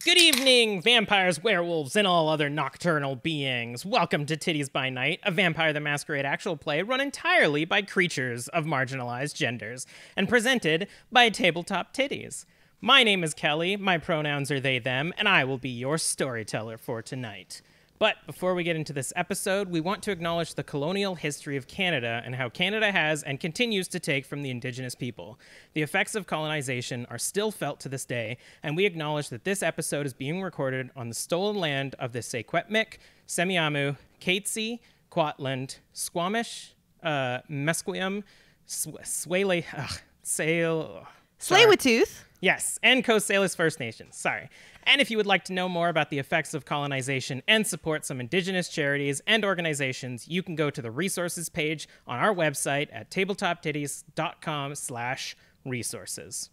Good evening, vampires, werewolves, and all other nocturnal beings. Welcome to Tiddies By Night, a Vampire the Masquerade actual play run entirely by creatures of marginalized genders, and presented by Tabletop Tiddies. My name is Kelly, my pronouns are they, them, and I will be your storyteller for tonight. But before we get into this episode, we want to acknowledge the colonial history of Canada and how Canada has and continues to take from the Indigenous people. The effects of colonization are still felt to this day, and we acknowledge that this episode is being recorded on the stolen land of the Secwepemc, Semiahmoo, Katzie, Kwantlen, Squamish, Musqueam, Tsleil-Waututh. Yes, and Coast Salish First Nations, sorry. And if you would like to know more about the effects of colonization and support some Indigenous charities and organizations, you can go to the resources page on our website at tabletoptiddies.com/resources.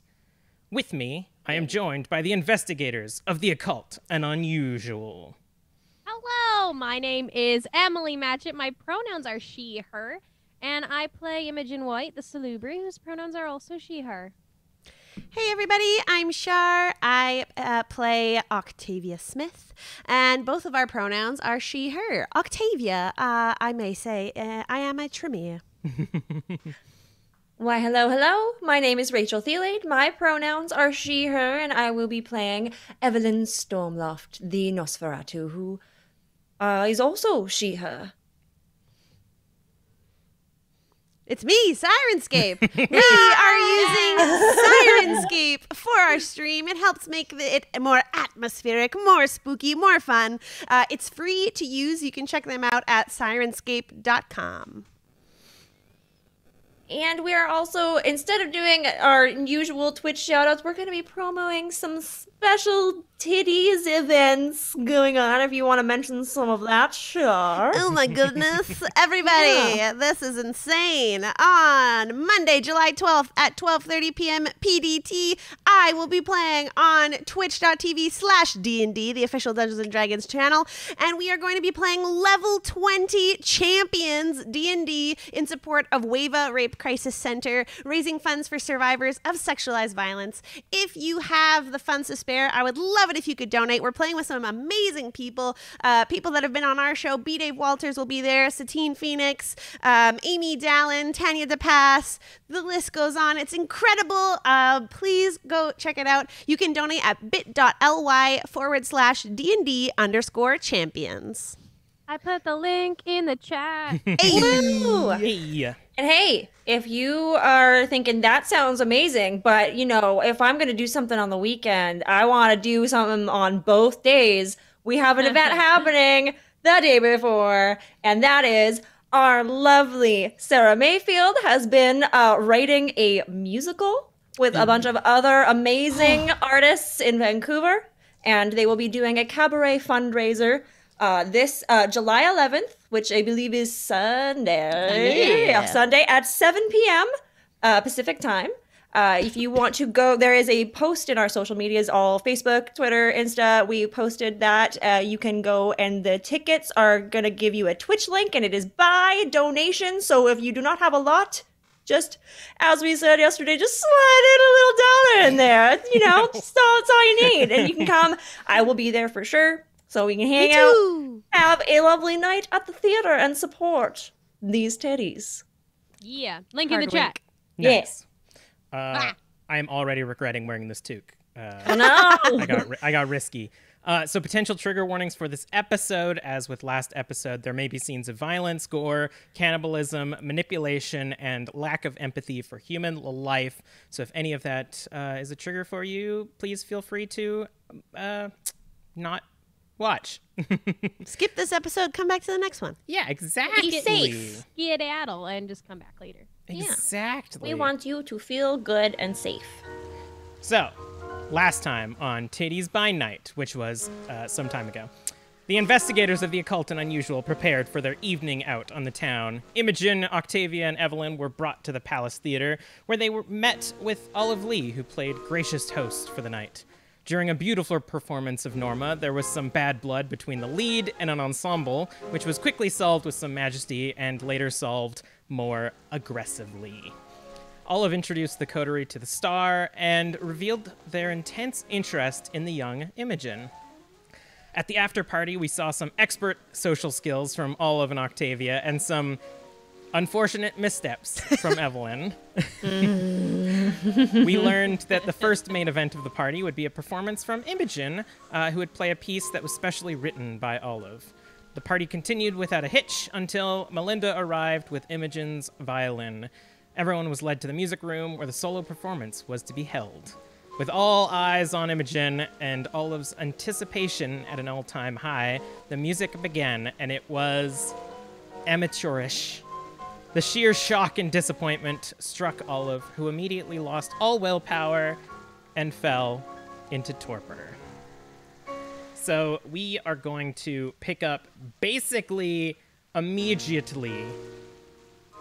With me, I am joined by the investigators of the occult and unusual. Hello, my name is Emily Matchette. My pronouns are she, her, and I play Imogen White, the Salubri, whose pronouns are also she, her. Hey everybody, I'm Char. I play Octavia Smith, and both of our pronouns are she, her. Octavia, I may say, I am a Tremere. Why, hello. My name is Rachel Theilade. My pronouns are she, her, and I will be playing Evelyn Stormloft, the Nosferatu, who is also she, her. It's me, Sirenscape. We are using Sirenscape for our stream. It helps make it more atmospheric, more spooky, more fun. It's free to use. You can check them out at sirenscape.com. And we are also, instead of doing our usual Twitch shoutouts, we're going to be promoting some special Tiddies events going on. If you want to mention some of that, sure. Oh my goodness. Everybody, This is insane. On Monday, July 12th at 12:30 p.m. PDT, I will be playing on twitch.tv/DND, the official Dungeons & Dragons channel, and we are going to be playing level 20 champions D&D in support of Wava Rape Crisis Center, raising funds for survivors of sexualized violence. If you have the funds to spare, I would love it if you could donate. We're playing with some amazing people, people that have been on our show. B. Dave Walters will be there, Satine Phoenix, Amy Dallin, Tanya DePass. The list goes on. It's incredible. Please go check it out. You can donate at bit.ly/DND_champions. I put the link in the chat. Hey. And hey, if you are thinking that sounds amazing, but if I'm going to do something on the weekend, I want to do something on both days. We have an event happening the day before, and that is our lovely Sarah Mayfield has been writing a musical with a bunch of other amazing artists in Vancouver, and they will be doing a cabaret fundraiser this July 11th, which I believe is Sunday. Yeah. Sunday at 7 p.m. Pacific time. If you want to go, there is a post in our social medias, all Facebook, Twitter, Insta. We posted that. You can go, and the tickets are going to give you a Twitch link, and it is by donation. So if you do not have a lot, just, as we said yesterday, just slide in a little dollar in there. That's all you need. And you can come. I will be there for sure. So we can hang out, have a lovely night at the theater, and support these teddies. Yeah, link in the chat. Nice. I am already regretting wearing this toque. Oh no! I got risky. So potential trigger warnings for this episode. As with last episode, there may be scenes of violence, gore, cannibalism, manipulation, and lack of empathy for human life. So if any of that is a trigger for you, please feel free to not watch. Skip this episode, come back to the next one. Yeah, exactly. Be safe. Skedaddle and just come back later. Exactly. We want you to feel good and safe. So, last time on Tiddies By Night, which was some time ago, the investigators of the occult and unusual prepared for their evening out on the town. Imogen, Octavia, and Evelyn were brought to the Palace Theater, where they were met with Olive Lee, who played gracious host for the night. During a beautiful performance of Norma, there was some bad blood between the lead and an ensemble, which was quickly solved with some majesty and later solved more aggressively. Olive introduced the coterie to the star and revealed their intense interest in the young Imogen. At the after party, we saw some expert social skills from Olive and Octavia and some unfortunate missteps from Evelyn. We learned that the first main event of the party would be a performance from Imogen, who would play a piece that was specially written by Olive. The party continued without a hitch until Melinda arrived with Imogen's violin. Everyone was led to the music room where the solo performance was to be held. With all eyes on Imogen and Olive's anticipation at an all-time high, the music began, and it was amateurish. The sheer shock and disappointment struck Olive, who immediately lost all willpower and fell into torpor. So we are going to pick up basically immediately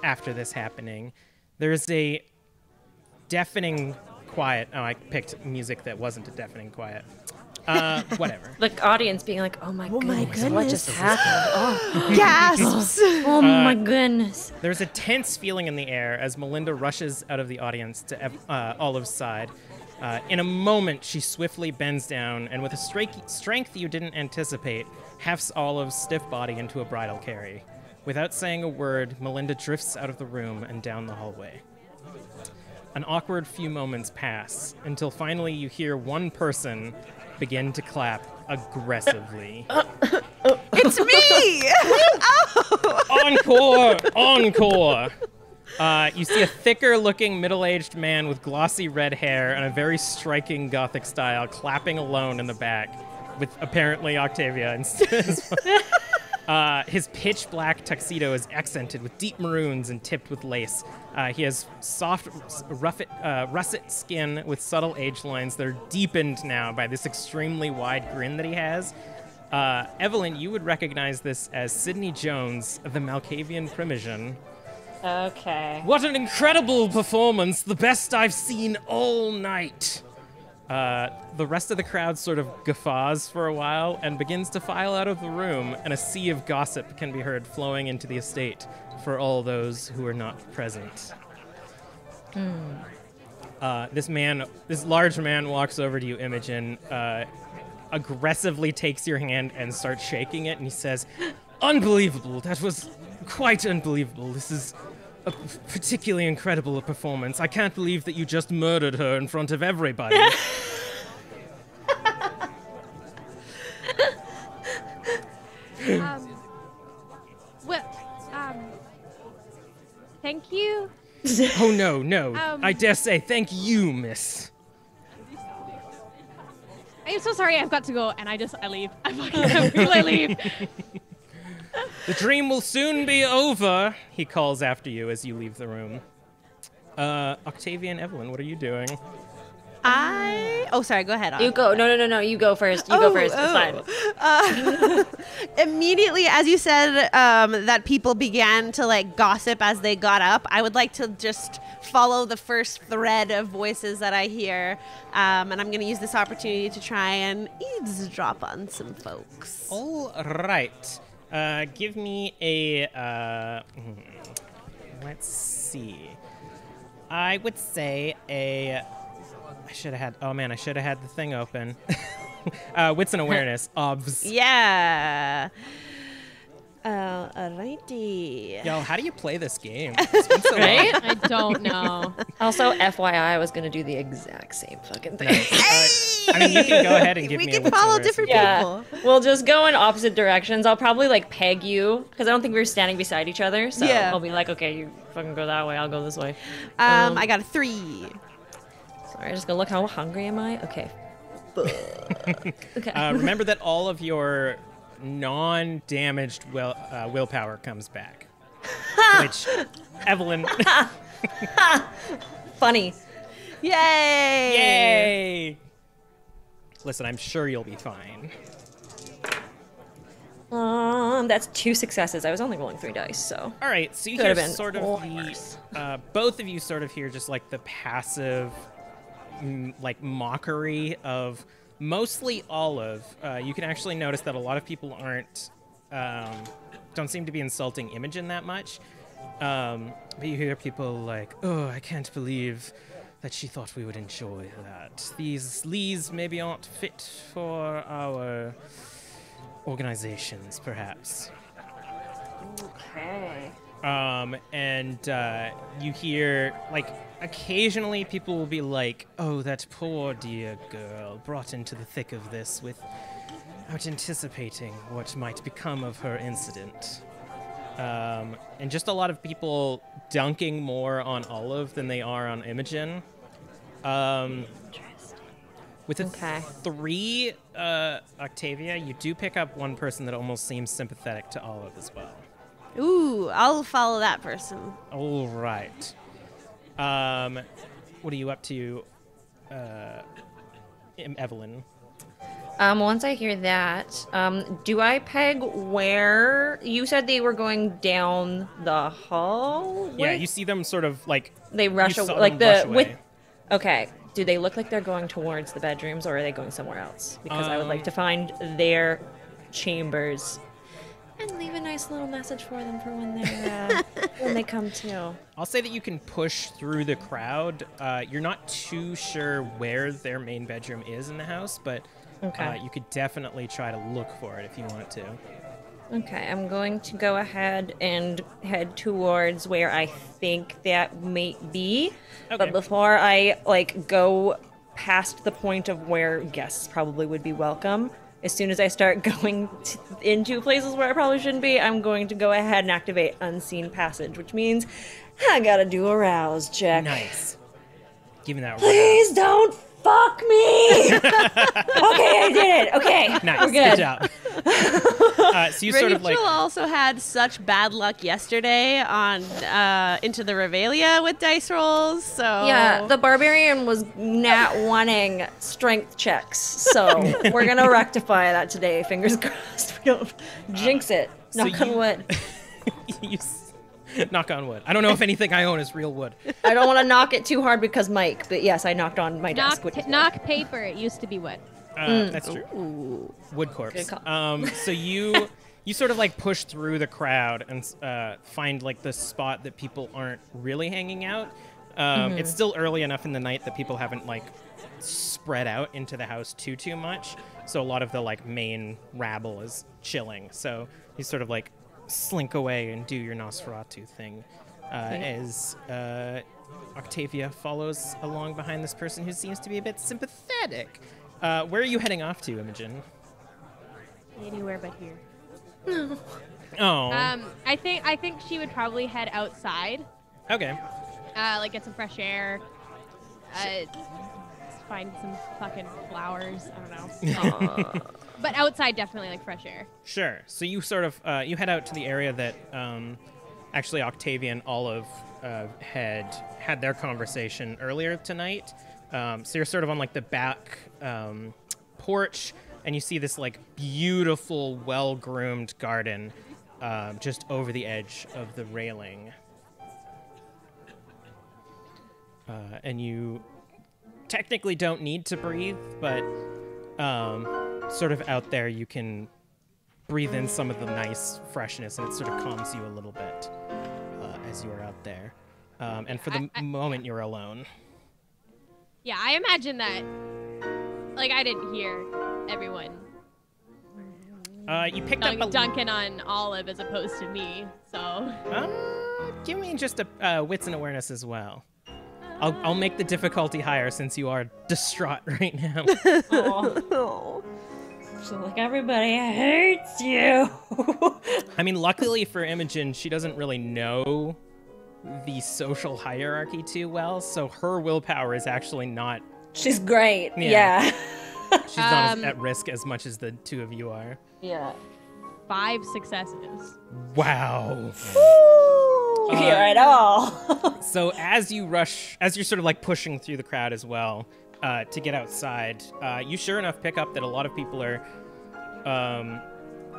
after this happening. There's a deafening quiet. Oh, I picked music that wasn't a deafening quiet. Whatever. The audience being like, oh my goodness, what just happened? Oh, Gasps! oh my goodness. There's a tense feeling in the air as Melinda rushes out of the audience to Olive's side. In a moment, she swiftly bends down and with a strength you didn't anticipate, hefts Olive's stiff body into a bridal carry. Without saying a word, Melinda drifts out of the room and down the hallway. An awkward few moments pass until finally you hear one person begin to clap aggressively. It's me! Encore! Encore! You see a thicker-looking middle-aged man with glossy red hair and a very striking Gothic style clapping alone in the back, with apparently Octavia instead. His pitch-black tuxedo is accented with deep maroons and tipped with lace. He has soft, russet skin with subtle age lines that are deepened now by this extremely wide grin that he has. Evelyn, you would recognize this as Sidney Jones of the Malkavian Primogen. Okay. What an incredible performance! The best I've seen all night! The rest of the crowd sort of guffaws for a while and begins to file out of the room, and a sea of gossip can be heard flowing into the estate for all those who are not present. This large man walks over to you, Imogen, aggressively takes your hand and starts shaking it, and he says, "Unbelievable! That was quite unbelievable. This is a particularly incredible performance. I can't believe that you just murdered her in front of everybody." Thank you. Oh, no. I dare say thank you, miss. I am so sorry. I've got to go, and I leave. I leave. The dream will soon be over, he calls after you as you leave the room. Octavia and Evelyn, what are you doing? Oh, sorry, go ahead. You go. No. You go first. You go first. It's fine. Immediately, as you said, that people began to like gossip as they got up, I would like to just follow the first thread of voices that I hear, and I'm going to use this opportunity to try and eavesdrop on some folks. All right. Give me a, let's see. I would say I should have had the thing open. Wits and awareness, obvs. Yeah. Alrighty. Yo, how do you play this game? It's been so long. Right? I don't know. Also, FYI, I was going to do the exact same fucking thing. I mean, you can go ahead and give We me can a wits and follow awareness. different Yeah, people. we'll just go in opposite directions. I'll probably like peg you because I don't think we were standing beside each other. So Yeah. I'll be like, okay, you fucking go that way. I'll go this way. I got a 3. Sorry, just gonna look. How hungry am I? Okay. Okay. Remember that all of your non-damaged willpower comes back. Which, Evelyn... Funny. Yay! Yay! Listen, I'm sure you'll be fine. That's 2 successes. I was only rolling 3 dice, so. All right, so you Could've hear been sort of worse. both of you sort of hear just like the passive, like mockery of mostly Olive. You can actually notice that a lot of people don't seem to be insulting Imogen that much. But you hear people like, oh, I can't believe that she thought we would enjoy that. These lees maybe aren't fit for our organizations, perhaps. Okay. And you hear, like, occasionally people will be like, oh, that poor dear girl brought into the thick of this without anticipating what might become of her incident. And just a lot of people dunking more on Olive than they are on Imogen. With a 3, Octavia, you do pick up one person that almost seems sympathetic to Olive as well. Ooh, I'll follow that person. All right. What are you up to, Evelyn? Once I hear that, do I peg where you said they were going down the hall? Yeah, you see them sort of like they rush away, like Okay. Do they look like they're going towards the bedrooms, or are they going somewhere else? Because I would like to find their chambers and leave a nice little message for them for when they're when they come to. I'll say that you can push through the crowd. You're not too sure where their main bedroom is in the house, but you could definitely try to look for it if you want to. Okay, I'm going to go ahead and head towards where I think that might be. Okay. But before I go past the point of where guests probably would be welcome, as soon as I start going into places where I probably shouldn't be, I'm going to go ahead and activate Unseen Passage, which means I gotta do a rouse check. Nice. Give me that. Please don't fuck me! Okay, I did it. Okay, nice. We're good. Good job. So you sort of Rachel also had such bad luck yesterday on Into the Revelia with dice rolls. So yeah, the barbarian was not wanting strength checks, so we're gonna rectify that today. Fingers crossed. We don't jinx it. Knock on wood. Knock on wood. I don't know if anything I own is real wood. I don't want to knock it too hard because Mike, but yes, I knocked on my desk. Knock paper. It used to be wood. That's true. Ooh. Wood corpse. So you sort of like push through the crowd and find like the spot that people aren't really hanging out. It's still early enough in the night that people haven't like spread out into the house too much. So a lot of the like main rabble is chilling. So you sort of like slink away and do your Nosferatu thing as Octavia follows along behind this person who seems to be a bit sympathetic. Where are you heading off to, Imogen? Anywhere but here. No. Oh. I think she would probably head outside. Okay. Like get some fresh air. Find some fucking flowers. I don't know. But outside, definitely like fresh air. Sure. So you sort of you head out to the area that actually Octavia and Olive had their conversation earlier tonight. So you're sort of on like the back porch, and you see this like beautiful, well-groomed garden just over the edge of the railing. And you technically don't need to breathe, but sort of out there you can breathe in some of the nice freshness, and it sort of calms you a little bit as you are out there. And for the moment, you're alone. Yeah, I imagine that. Like, I didn't hear everyone. You picked up dunking on Olive as opposed to me, so. Give me just a wits and awareness as well. I'll make the difficulty higher since you are distraught right now. Oh. So like everybody hates you. I mean, luckily for Imogen, she doesn't really know the social hierarchy too well, so her willpower is actually not. She's great. Yeah. She's not at risk as much as the two of you are. Yeah. 5 successes. Wow. You're it all. So as you're sort of like pushing through the crowd as well to get outside, you sure enough pick up that a lot of people are.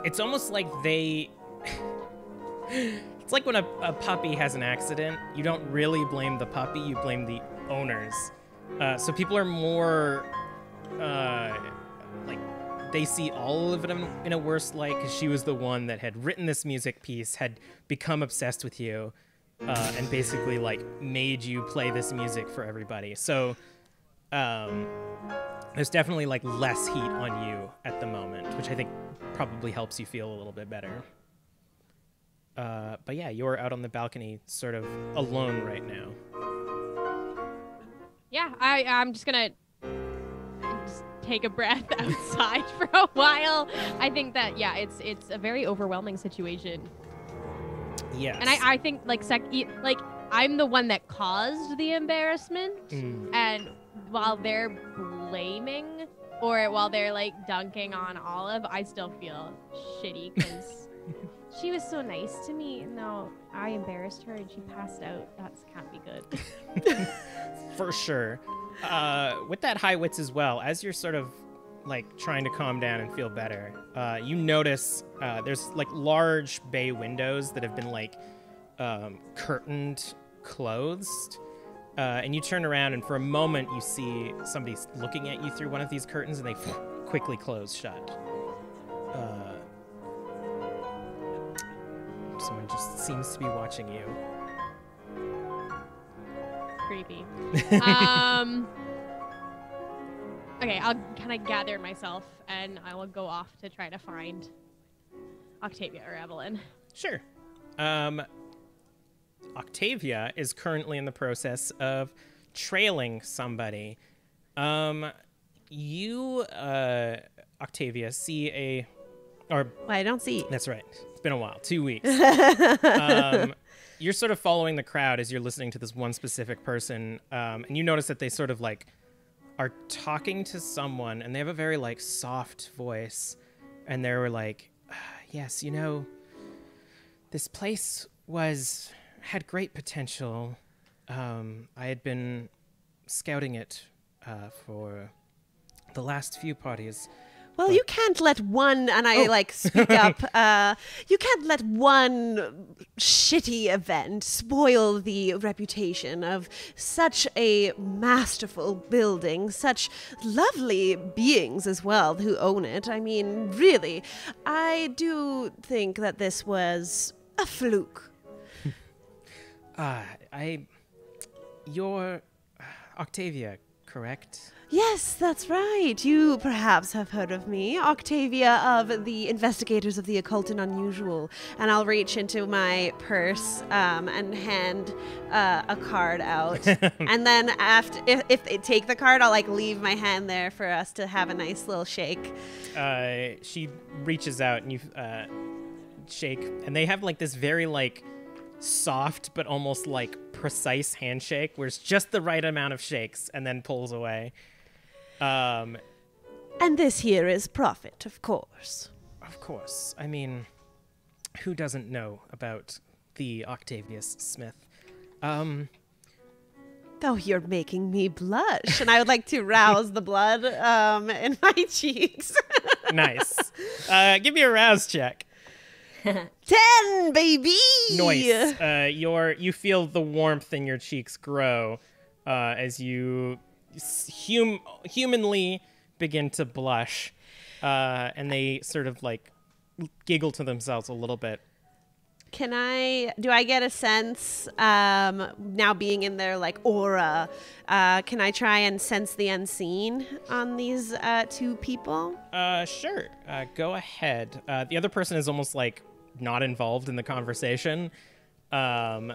It's almost like they. It's like when a puppy has an accident, you don't really blame the puppy, you blame the owners. So people are more, like, they see Olive in a worse light because she was the one that had written this music piece, had become obsessed with you, and basically like made you play this music for everybody. So there's definitely like less heat on you at the moment, which I think probably helps you feel a little bit better. But yeah, you're out on the balcony sort of alone right now. Yeah, I'm just gonna just take a breath outside for a while. I think that, yeah, it's a very overwhelming situation. Yes. And I think like I'm the one that caused the embarrassment, and while they're blaming or while they're like dunking on Olive, I still feel shitty because she was so nice to me. No, I embarrassed her and she passed out. That can't be good. For sure. With that high wits as well, as you're sort of like trying to calm down and feel better, you notice there's like large bay windows that have been like curtained closed. And you turn around and for a moment you see somebody looking at you through one of these curtains and they quickly close shut. Someone just seems to be watching you. Creepy. Okay, I'll kind of gather myself and I will go off to try to find Octavia or Evelyn. Sure. Octavia is currently in the process of trailing somebody. You, Octavia, see I don't see. That's right. It's been a while. 2 weeks. You're sort of following the crowd as you're listening to this one specific person, and you notice that they sort of like are talking to someone, and they have a very like soft voice, and they were like, "Yes, you know, this place had great potential. I had been scouting it for the last few parties." Well, you can't let one, and I like speak up, you can't let one shitty event spoil the reputation of such a masterful building, such lovely beings as well who own it. I mean, really, I do think that this was a fluke. You're Octavia, correct? Yes, that's right. You perhaps have heard of me, Octavia of the Investigators of the Occult and Unusual. And I'll reach into my purse and hand a card out. And then after, if they take the card, I'll like leave my hand there for us to have a nice little shake. She reaches out and you shake, and they have like this very like soft but almost like precise handshake where it's just the right amount of shakes and then pulls away. And this here is profit, of course. Of course. I mean, who doesn't know about the Octavius Smith? Oh, you're making me blush. And I would like to rouse the blood in my cheeks. Nice. Give me a rouse check. 10, baby! Nice. You feel the warmth in your cheeks grow as you humanly begin to blush, and they sort of like giggle to themselves a little bit. Do I get a sense, now being in their like aura, can I try and sense the unseen on these two people? Sure. Go ahead. The other person is almost like not involved in the conversation. And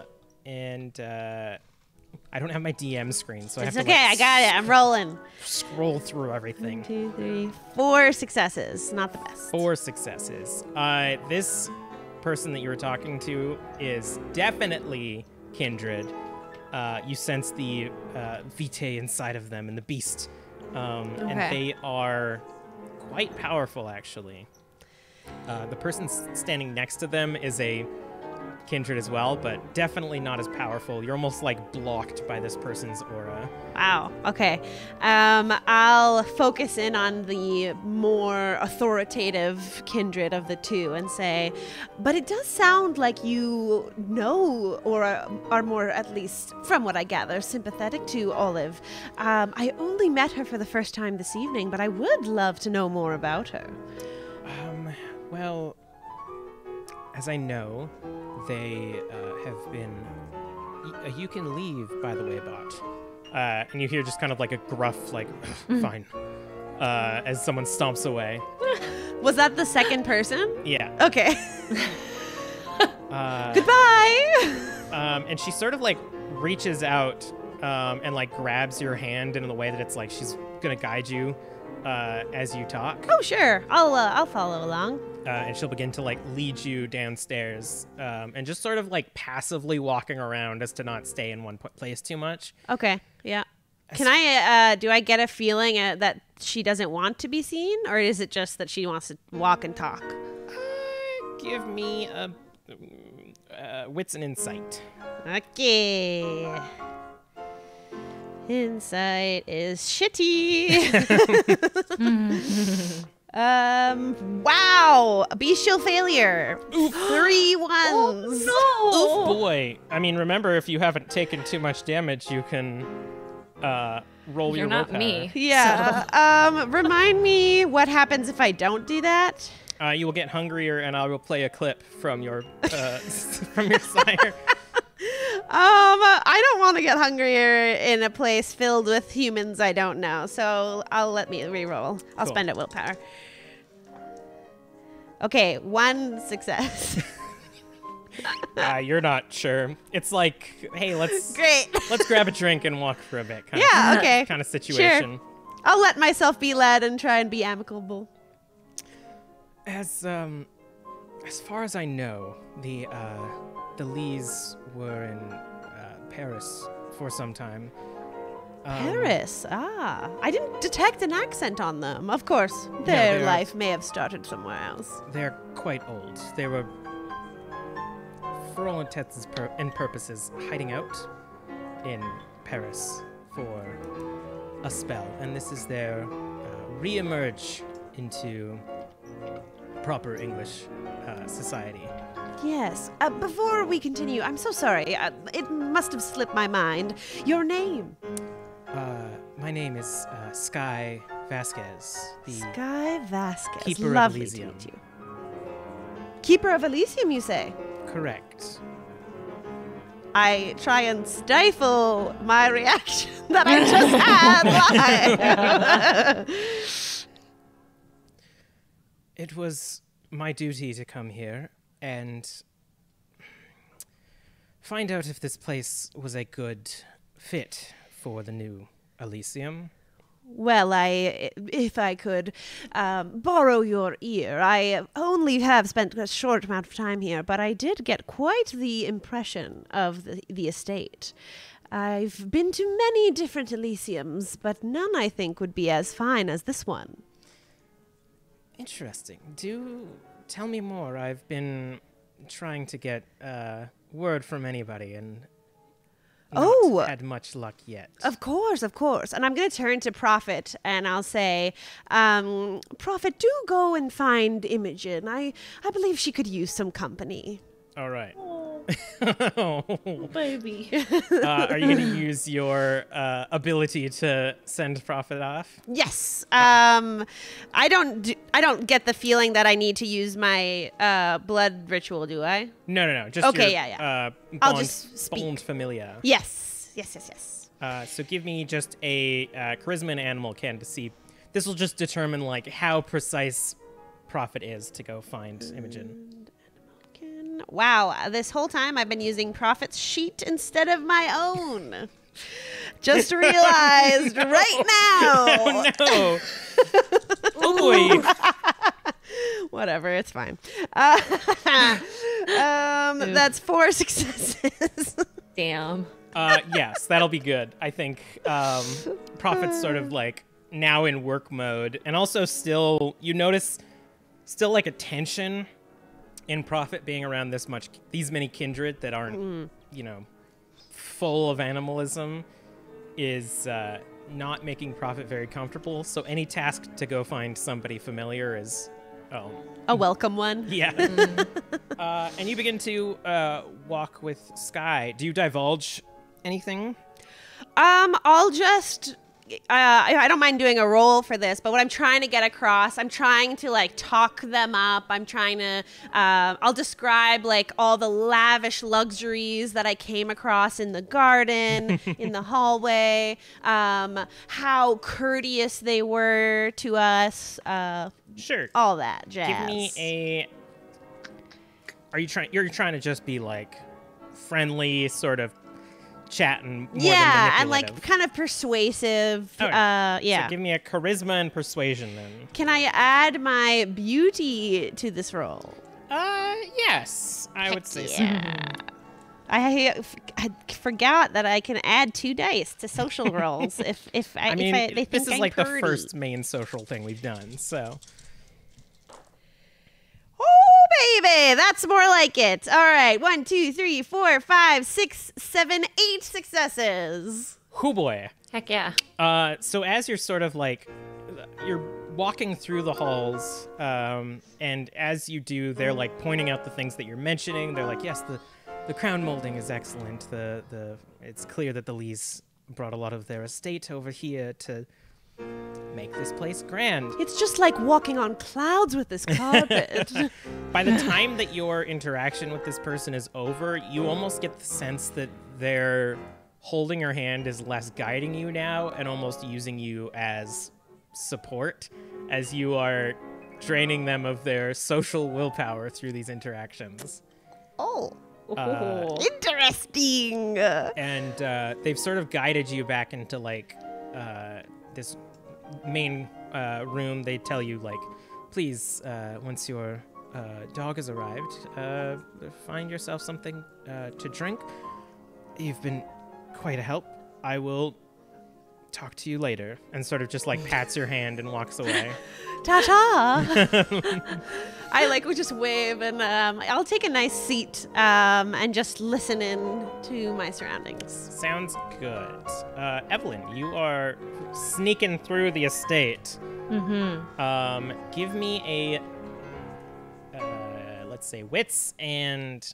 I don't have my DM screen, so It's I have to okay, I got it. I'm rolling. scroll through everything. 1, 2, 3, 4 successes. Not the best. 4 successes. This person that you were talking to is definitely kindred. You sense the vitae inside of them and the beast. And they are quite powerful, actually. The person standing next to them is a kindred as well, but definitely not as powerful. You're almost like blocked by this person's aura. Wow. Okay. I'll focus in on the more authoritative kindred of the two and say, but it does sound like you know or are more, at least from what I gather, sympathetic to Olive. I only met her for the first time this evening, but I would love to know more about her. Well, as I know, they have been... you can leave, by the way, bot. And you hear just kind of like a gruff, like, fine, as someone stomps away. Was that the second person? Yeah. Okay. Goodbye! And she sort of like reaches out and like grabs your hand in the way that it's like she's gonna guide you as you talk. Oh, sure. I'll follow along. And she'll begin to like lead you downstairs and just sort of like passively walking around as to not stay in one place too much. Okay. Yeah. Can I, do I get a feeling that she doesn't want to be seen, or is it just that she wants to walk and talk? Give me a wits and insight. Okay. Insight is shitty. Wow. Bestial failure. Oof. 3 ones. Oh, no. Oof, boy. I mean, remember, if you haven't taken too much damage, you can roll your willpower. You're not me. Yeah. So. Remind me what happens if I don't do that. You will get hungrier, and I will play a clip from your from your sire. I don't want to get hungrier in a place filled with humans I don't know, so I'll let me reroll. I'll spend a willpower. Okay, 1 success. You're not sure. It's like, hey, let's grab a drink and walk for a bit. Okay. Kind of situation. Sure. I'll let myself be led and try and be amicable. As far as I know, the Lees were in Paris for some time. Paris? I didn't detect an accent on them. Of course, their life may have started somewhere else. They're quite old. They were, for all intents and purposes, hiding out in Paris for a spell. And this is their re-emerge into proper English society. Yes. Before we continue, I'm so sorry. It must have slipped my mind. Your name? My name is Sky Vasquez. Sky Vasquez. Keeper Lovely of Elysium. to meet you. Keeper of Elysium, you say? Correct. I try and stifle my reaction that I just had live. It was my duty to come here and find out if this place was a good fit for the new Elysium. Well, if I could borrow your ear, I only have spent a short amount of time here, but I did get quite the impression of the estate. I've been to many different Elysiums, but none I think would be as fine as this one. Interesting. Do tell me more. I've been trying to get word from anybody and not had much luck yet. Of course. And I'm going to turn to Prophet and I'll say, Prophet, do go and find Imogen. I believe she could use some company. All right. Oh, baby. Are you going to use your ability to send Prophet off? Yes. I don't get the feeling that I need to use my blood ritual, do I? No. Just okay. Yeah. I'll just speak. Bond familia. Yes. So give me just a charisma and animal ken to see. This will just determine like how precise Prophet is to go find Imogen. Wow, this whole time I've been using Prophet's sheet instead of my own. Just realized right now. Oh, no. Oh, boy. Whatever, it's fine. That's 4 successes. Damn. Yes, that'll be good. I think Prophet's sort of like now in work mode. And also still, you notice still like a tension in Prophet being around these many kindred that aren't, full of animalism is not making Prophet very comfortable. So any task to go find somebody familiar is, a welcome one. Yeah. And you begin to walk with Sky. Do you divulge anything? I'll just I don't mind doing a roll for this, but what I'm trying to get across, I'm trying to like talk them up. I'm trying to, I'll describe like all the lavish luxuries that I came across in the garden, in the hallway, how courteous they were to us. Sure. All that jazz. Give me you're trying to just be like friendly, sort of chatting more than manipulative. And like kind of persuasive. Okay. Yeah. So give me a charisma and persuasion then. Can I add my beauty to this role? Yes, I would say so. I forgot that I can add 2 dice to social rolls if they think this is I'm like purdy. the first main social thing we've done, so. Oh, baby, that's more like it. All right, 1, 2, 3, 4, 5, 6, 7, 8 successes. Hoo boy. Heck yeah. So as you're sort of like, you're walking through the halls, and as you do, they're like pointing out the things that you're mentioning. They're like, yes, the crown molding is excellent. It's clear that the Lees brought a lot of their estate over here to make this place grand. It's just like walking on clouds with this carpet. By the time that your interaction with this person is over, you almost get the sense that their holding your hand is less guiding you now and almost using you as support, as you are draining them of their social willpower through these interactions. Oh. Ooh. Interesting. And they've sort of guided you back into like this main room. They tell you like, please, once your dog has arrived, find yourself something to drink. You've been quite a help. I will talk to you later. And sort of just like pats your hand and walks away. Ta-ta. I like would just wave and I'll take a nice seat and just listen in to my surroundings. Sounds good. Evelyn, you are sneaking through the estate. Give me a, let's say, wits and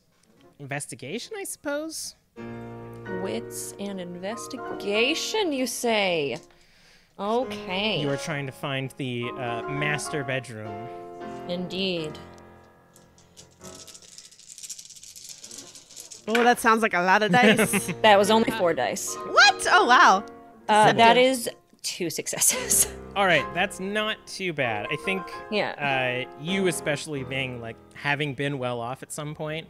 investigation, I suppose. Wits and investigation, you say? Okay. You are trying to find the master bedroom. Indeed. Oh, that sounds like a lot of dice. That was only 4 dice. What? Oh, wow. That is 2 successes. All right, that's not too bad. I think you especially being like having been well off at some point,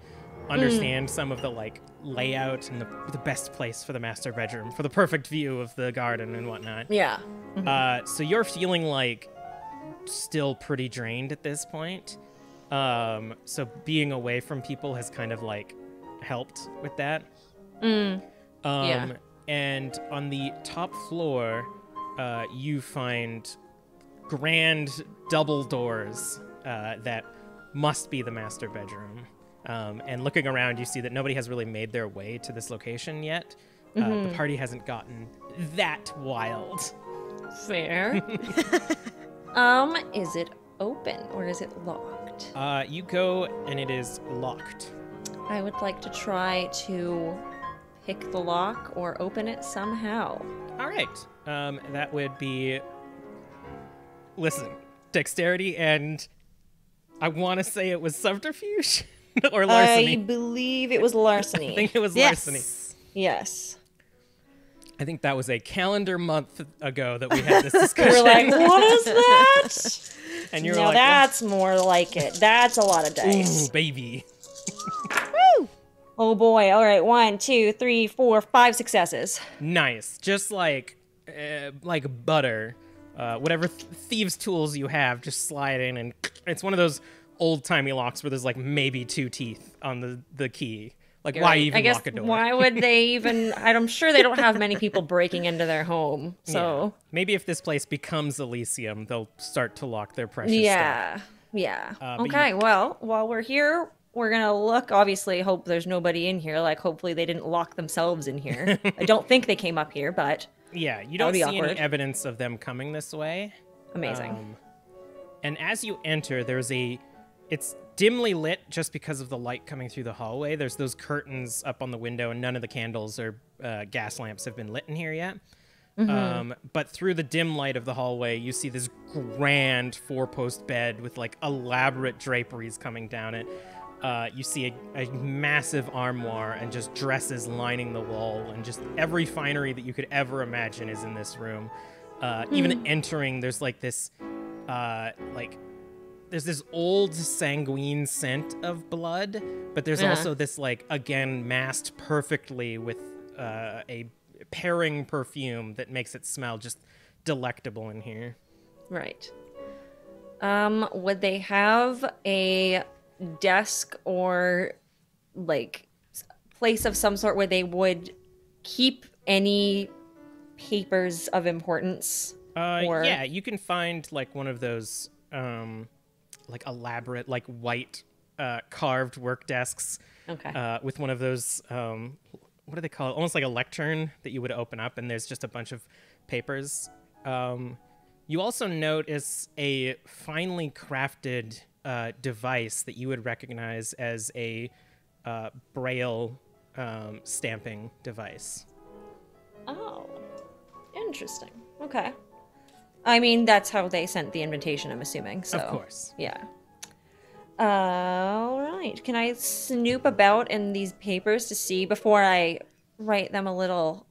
understand some of the like layout and the best place for the master bedroom, for the perfect view of the garden and whatnot. Yeah. So you're feeling like still pretty drained at this point. So being away from people has kind of like helped with that. Yeah. And on the top floor, you find grand double doors that must be the master bedroom. And looking around, you see that nobody has really made their way to this location yet. The party hasn't gotten that wild. Fair. Is it open or is it locked? You go and it is locked. I would like to try to pick the lock or open it somehow. All right. That would be, listen, dexterity and I want to say it was subterfuge or larceny. I believe it was larceny. I think it was larceny. Yes. I think that was a calendar month ago that we had this discussion. We're like, what is that? And you were no, like, that's more like it. That's a lot of dice. ooh, baby. Woo! Oh boy. All right. 1, 2, 3, 4, 5 successes. Nice. Just like butter. Whatever thieves' tools you have, just slide in, and it's one of those old-timey locks where there's like maybe 2 teeth on the key. Like, why even lock a door? Why would they even? I'm sure they don't have many people breaking into their home. So yeah. Maybe if this place becomes Elysium, they'll start to lock their precious stuff. Yeah. Okay. Well, while we're here, we're gonna look. Obviously, hope there's nobody in here. Like, hopefully they didn't lock themselves in here. I don't think they came up here, but yeah, you don't see awkward. any evidence of them coming this way. Amazing. And as you enter, it's dimly lit just because of the light coming through the hallway. There's those curtains up on the window, and none of the candles or gas lamps have been lit in here yet. But through the dim light of the hallway, you see this grand 4-post bed with like elaborate draperies coming down it. You see a massive armoire and just dresses lining the wall, and just every finery that you could ever imagine is in this room. Even entering, there's like this, there's this old sanguine scent of blood, but there's also this, like, again, masked perfectly with a pairing perfume that makes it smell just delectable in here. Right. Would they have a desk or, like, place of some sort where they would keep any papers of importance? Yeah, you can find, like, one of those, like, elaborate, like, white carved work desks. Okay. With one of those, what do they call it? Almost like a lectern that you would open up, and there's just a bunch of papers. You also notice a finely crafted device that you would recognize as a braille stamping device. Oh, interesting. Okay. I mean, that's how they sent the invitation, I'm assuming. So, of course. Yeah. All right. Can I snoop about in these papers to see before I write them a little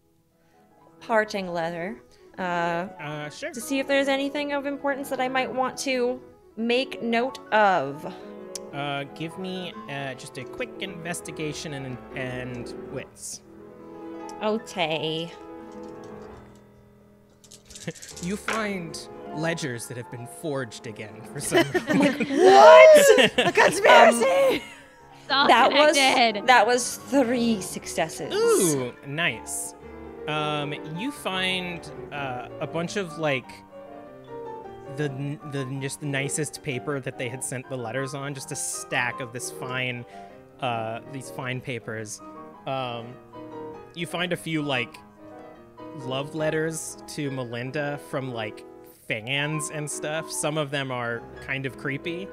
parting letter? Sure. To see if there's anything of importance that I might want to make note of. Give me just a quick investigation and wits. Okay. You find ledgers that have been forged again for some reason. What? A conspiracy! That was 3 successes. Ooh, nice. You find a bunch of, like, the just the nicest paper that they had sent the letters on, just a stack of this fine these fine papers. You find a few, like, love letters to Melinda from, like, fans and stuff. Some of them are kind of creepy.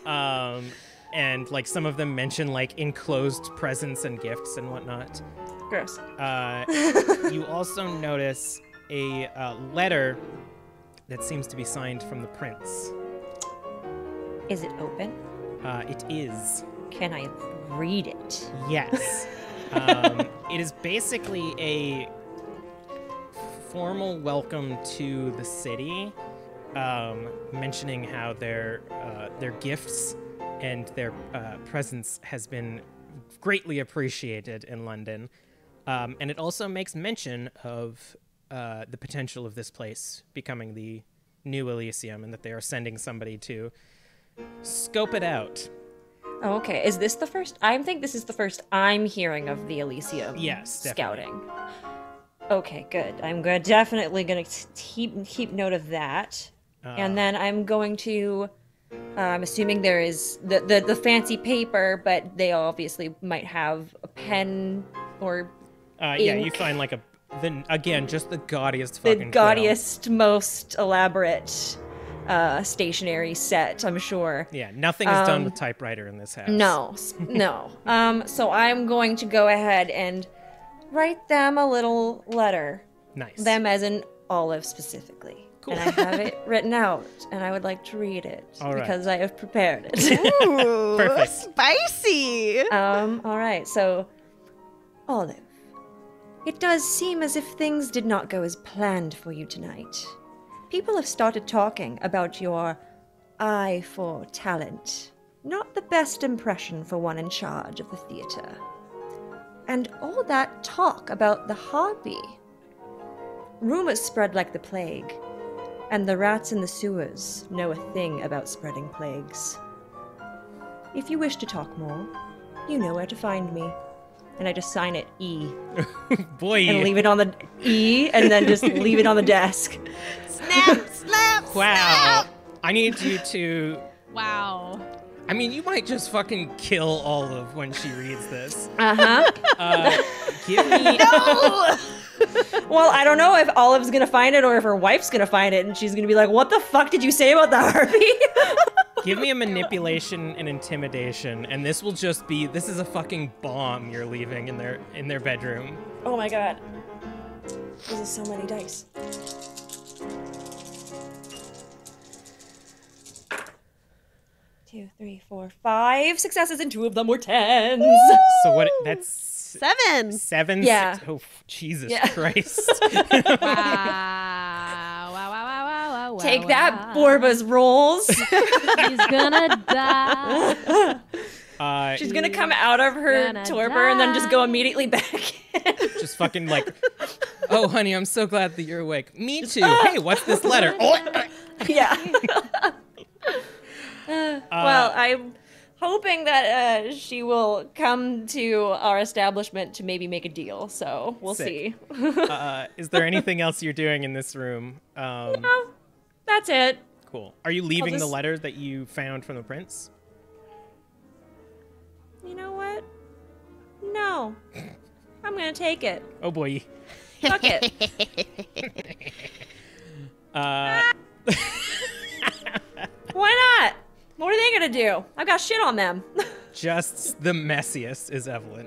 And, like, some of them mention, like, enclosed presents and gifts and whatnot. Gross. You also notice a letter that seems to be signed from the prince. Is it open? It is. Can I read it? Yes. It is basically a formal welcome to the city, mentioning how their gifts and their presence has been greatly appreciated in London. And it also makes mention of the potential of this place becoming the new Elysium, and that they are sending somebody to scope it out. Oh, okay. Is this the first? I think this is the first I'm hearing of the Elysium. Yes, definitely. Scouting. Okay, good. I'm definitely going to keep note of that. And then I'm going to, I'm assuming there is the fancy paper, but they obviously might have a pen or Yeah, you find, like, just the gaudiest the fucking gaudiest, most elaborate stationery set, I'm sure. Yeah, nothing is done with typewriter in this house. No. So I'm going to go ahead and write them a little letter. Nice. Them as in Olive specifically. Cool. And I have it written out, and I would like to read it All right. because I have prepared it. Ooh, Perfect. spicy! All right, so Olive, it does seem as if things did not go as planned for you tonight. People have started talking about your eye for talent. Not the best impression for one in charge of the theater. And all that talk about the harpy. Rumors spread like the plague, and the rats in the sewers know a thing about spreading plagues. If you wish to talk more, you know where to find me. And I just sign it E. Boy. And leave it on the E, and then just leave it on the desk. Snap, slap, Wow. snap! I need you to... Wow. I mean, you might just fucking kill Olive when she reads this. Uh-huh. Give me... No! Well, I don't know if Olive's gonna find it or if her wife's gonna find it, and she's gonna be like, what the fuck did you say about the harpy? Give me a manipulation and intimidation, and this will just be... This is a fucking bomb you're leaving in their bedroom. Oh my god. This is so many dice. Two, three, four, 5 successes, and 2 of them were 10s. So what? That's 7. 7. Yeah. Oh, Jesus Yeah. Christ. Wow. Take that, Borba's rolls. He's gonna die. She's gonna come out of her Gonna torpor and then just go die. immediately back in. Just fucking like, oh, honey, I'm so glad that you're awake. Me too. Hey, what's this letter? Yeah. Well, I'm hoping that she will come to our establishment to maybe make a deal. So we'll Sick. see. Is there anything else you're doing in this room? No, that's it. Cool. Are you leaving the just- letter that you found from the prince? You know what? No. I'm gonna take it. Oh boy. Fuck it. Why not? What are they gonna do? I've got shit on them. Just the messiest is Evelyn.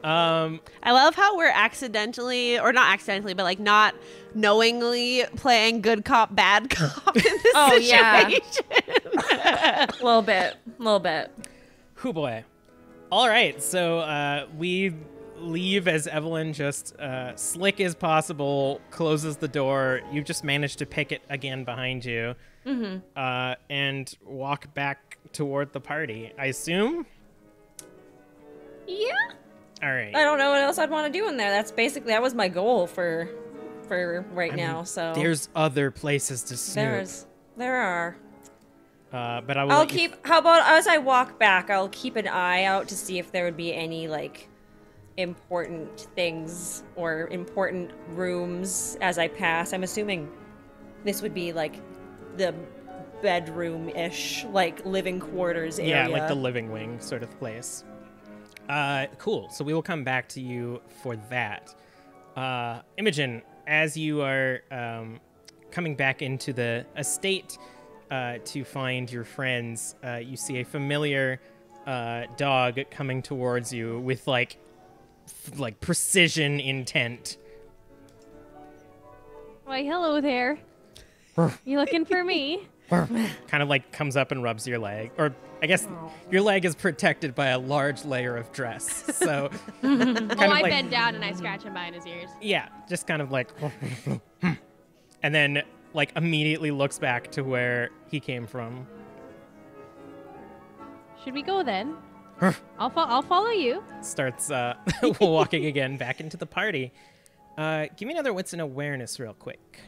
I love how we're accidentally, or not accidentally, but like not knowingly playing good cop, bad cop in this Oh, yeah. situation. A little bit. Hoo boy. All right, so we leave as Evelyn just slick as possible closes the door. You've just managed to pick it again behind you, and walk back toward the party, I assume? Yeah. All right. I don't know what else I'd want to do in there. That was my goal for right now. So There's other places to snoop. there are. But I will I'll let you- keep. How about as I walk back, I'll keep an eye out to see if there would be any like important things or important rooms as I pass. I'm assuming this would be like the bedroom-ish, like living quarters area. Yeah, like the living wing sort of place. Cool. So we will come back to you for that. Imogen, as you are coming back into the estate to find your friends, you see a familiar dog coming towards you with like precision intent. Why, hello there. You looking for me? Kind of like comes up and rubs your leg, or I guess your leg is protected by a large layer of dress. So I bend down and I scratch him behind his ears. yeah, just kind of like, and then like immediately looks back to where he came from. Should we go then? I'll follow you. Starts walking again back into the party. Give me another wits and awareness real quick.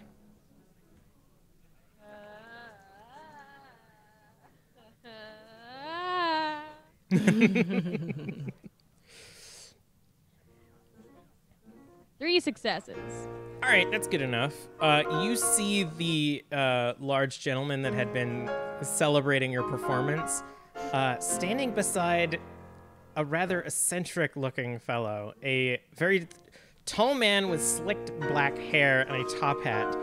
Three successes. All right, that's good enough. You see the large gentleman that had been celebrating your performance standing beside a rather eccentric-looking fellow, a very tall man with slicked black hair and a top hat.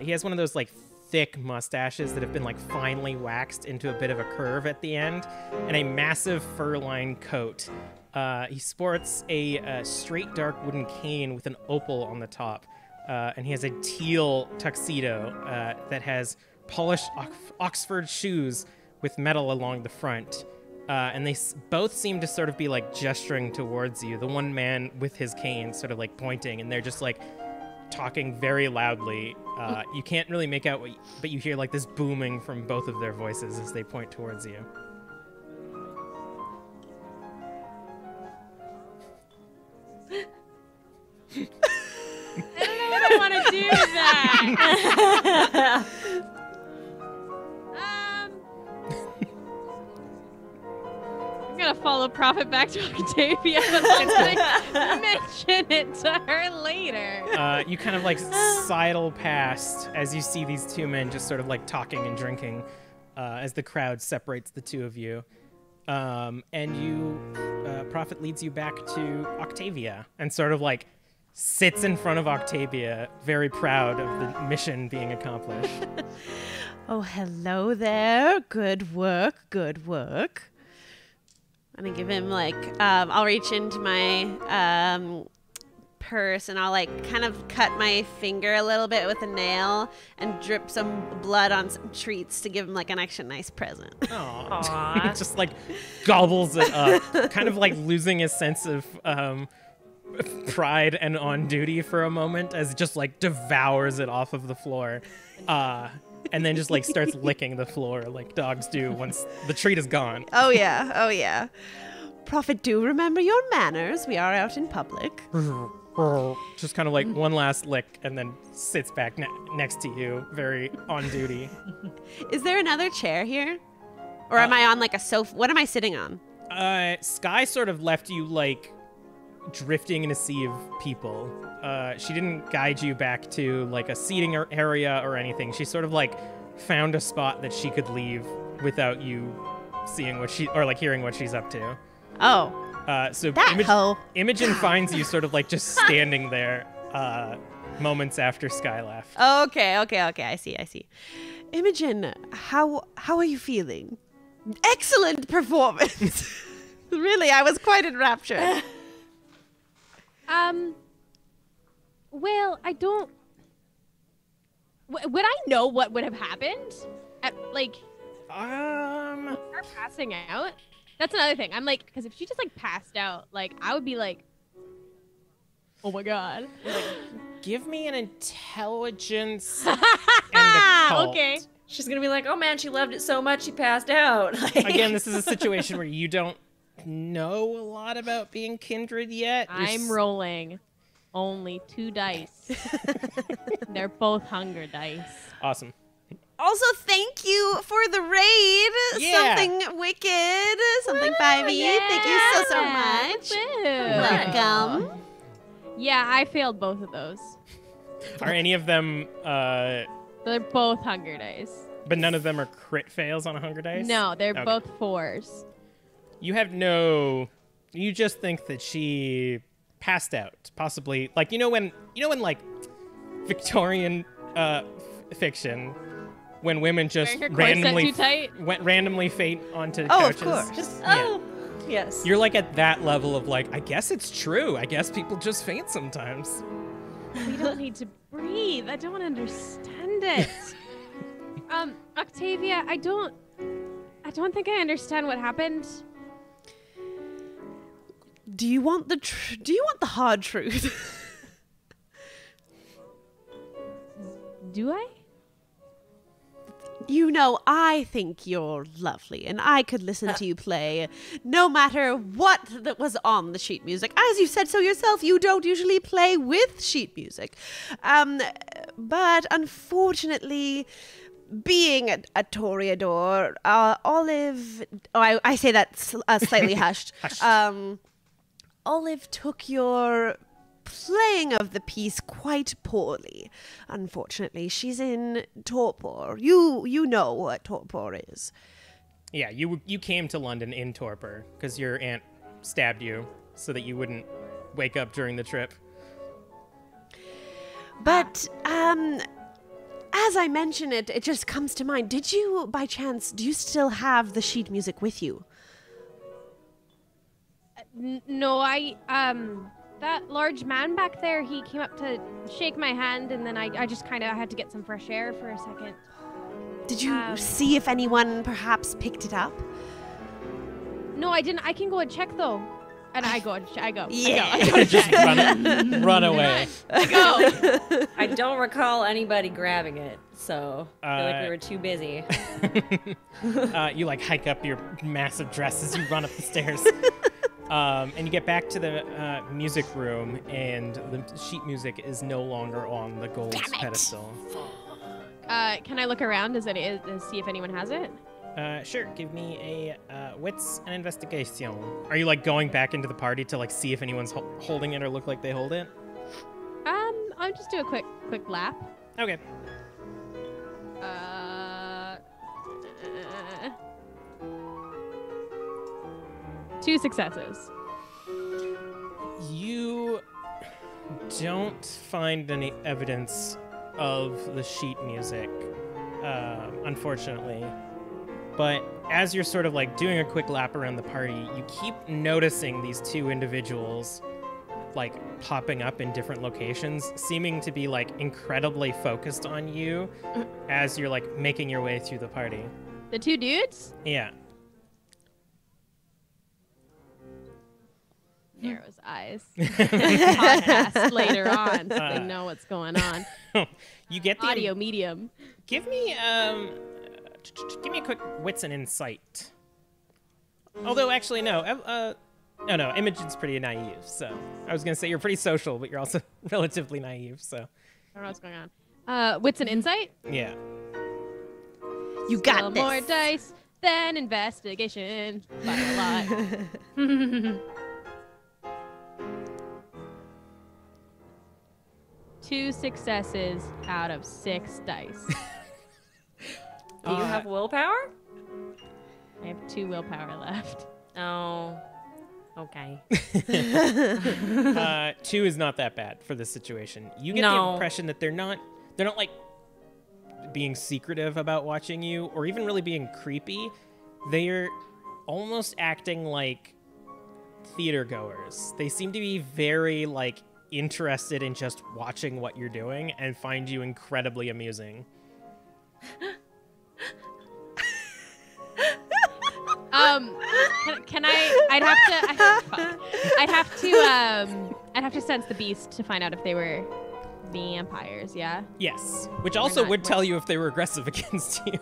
He has one of those like thick mustaches that have been like finely waxed into a bit of a curve at the end, and a massive fur-lined coat. He sports a straight dark wooden cane with an opal on the top, and he has a teal tuxedo that has polished Oxford shoes with metal along the front. And they both seem to sort of be like gesturing towards you. The one man with his cane sort of like pointing, and they're just like talking very loudly. You can't really make out but you hear like this booming from both of their voices as they point towards you. I don't know what I want to do with that. I'm gonna follow Prophet back to Octavia, but I'm gonna mention it to her later. You kind of like sidle past as you see these two men just sort of like talking and drinking as the crowd separates the two of you. And Prophet leads you back to Octavia and sort of like sits in front of Octavia, very proud of the mission being accomplished. Oh, hello there. Good work. Good work. I'm gonna give him like I'll reach into my purse and I'll like kind of cut my finger a little bit with a nail and drip some blood on some treats to give him like an extra nice present. Aw. Just like gobbles it up, kind of like losing his sense of pride and on duty for a moment as it just like devours it off of the floor. And then just like starts licking the floor like dogs do once the treat is gone. Oh yeah. Prophet, do remember your manners. We are out in public. Just kind of like one last lick and then sits back next to you, very on duty. Is there another chair here? Or am I on like a sofa? What am I sitting on? Sky sort of left you like drifting in a sea of people. She didn't guide you back to like a seating area or anything. She sort of like found a spot that she could leave without you seeing what she or like hearing what she's up to. Oh. So that hoe. Imogen finds you sort of like just standing there moments after Sky left. Okay. I see. Imogen, how are you feeling? Excellent performance. Really, I was quite enraptured. Well, I don't. Would I know what would have happened at like her passing out? That's another thing. I'm like, because if she just like passed out, like I would be like, oh my god. Like, give me an intelligence and occult. Okay. She's gonna be like, oh man, she loved it so much she passed out. Again, this is a situation where you don't know a lot about being kindred yet. I'm rolling only 2 dice. They're both hunger dice. Awesome. Also, thank you for the raid. Yeah. Something wicked. Something 5e. Yeah. Thank you so much. Woo. Welcome. Yeah, I failed both of those. Are any of them, They're both hunger dice. but none of them are crit fails on a hunger dice? No, they're Okay. both 4s. You you just think that she passed out, possibly. Like, you know when like Victorian fiction, when women just Wearing her corset randomly too tight? randomly faint onto Oh, couches. of course. Just, Yeah. oh, yes. You're like at that level of like, I guess it's true. I guess people just faint sometimes. We don't need to breathe. I don't understand it. Octavia, I don't think I understand what happened. Do you want the hard truth? Do I? You know, I think you're lovely, and I could listen to you play no matter what that was on the sheet music. As you said so yourself, you don't usually play with sheet music. But unfortunately, being a Toreador, Olive... Oh, I say that slightly hushed. Olive took your playing of the piece quite poorly. Unfortunately, she's in torpor. You know what torpor is. Yeah, you came to London in torpor because your aunt stabbed you so that you wouldn't wake up during the trip. But as I mention it, it just comes to mind. Did you, by chance, do you still have the sheet music with you? No, that large man back there, he came up to shake my hand, and then I just kind of had to get some fresh air for a second. Did you see if anyone perhaps picked it up? No, I didn't. I can go and check, though. And I go. Yeah. I go to Just check. run away. I go. I don't recall anybody grabbing it, so I feel like we were too busy. You like hike up your massive dress as you run up the stairs. And you get back to the music room, and the sheet music is no longer on the gold pedestal. Can I look around? Does it see if anyone has it? Sure. Give me a wits and investigation. Are you like going back into the party to like see if anyone's holding it or look like they hold it? I'll just do a quick lap. Okay. 2 successes. You don't find any evidence of the sheet music, unfortunately. But as you're sort of like doing a quick lap around the party, you keep noticing these 2 individuals like popping up in different locations, seeming to be like incredibly focused on you as you're like making your way through the party. The 2 dudes? Yeah. Narrow's eyes. Podcast later on, so they know what's going on. You get the Audio medium. Give me a quick wits and insight. Although actually no, no, Imogen's pretty naive. So I was gonna say you're pretty social, but you're also relatively naive. So I don't know what's going on. Wits and insight. yeah. You got Still this. more dice than investigation by a lot. 2 successes out of 6 dice. Do you have willpower? I have 2 willpower left. Oh. Okay. 2 is not that bad for this situation. You get the No. impression that they're not like being secretive about watching you or even really being creepy. They're almost acting like theater goers. They seem to be very like interested in just watching what you're doing and find you incredibly amusing. Can I? I'd have to sense the beast to find out if they were vampires. Yeah. Yes, which also not- would tell you if they were aggressive against you.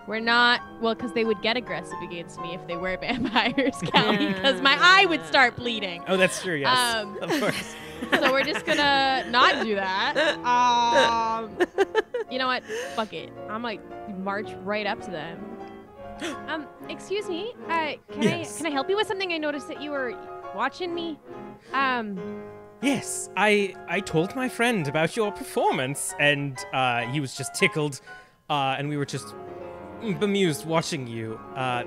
We're not. Well, because they would get aggressive against me if they were vampires, Callie. Because my eye would start bleeding. Oh, that's true. Yes, of course. So we're just gonna not do that. You know what? Fuck it. I'm like march right up to them. Excuse me. Yes. Can I help you with something? I noticed that you were watching me. Yes, I told my friend about your performance, and he was just tickled, and we were just bemused watching you.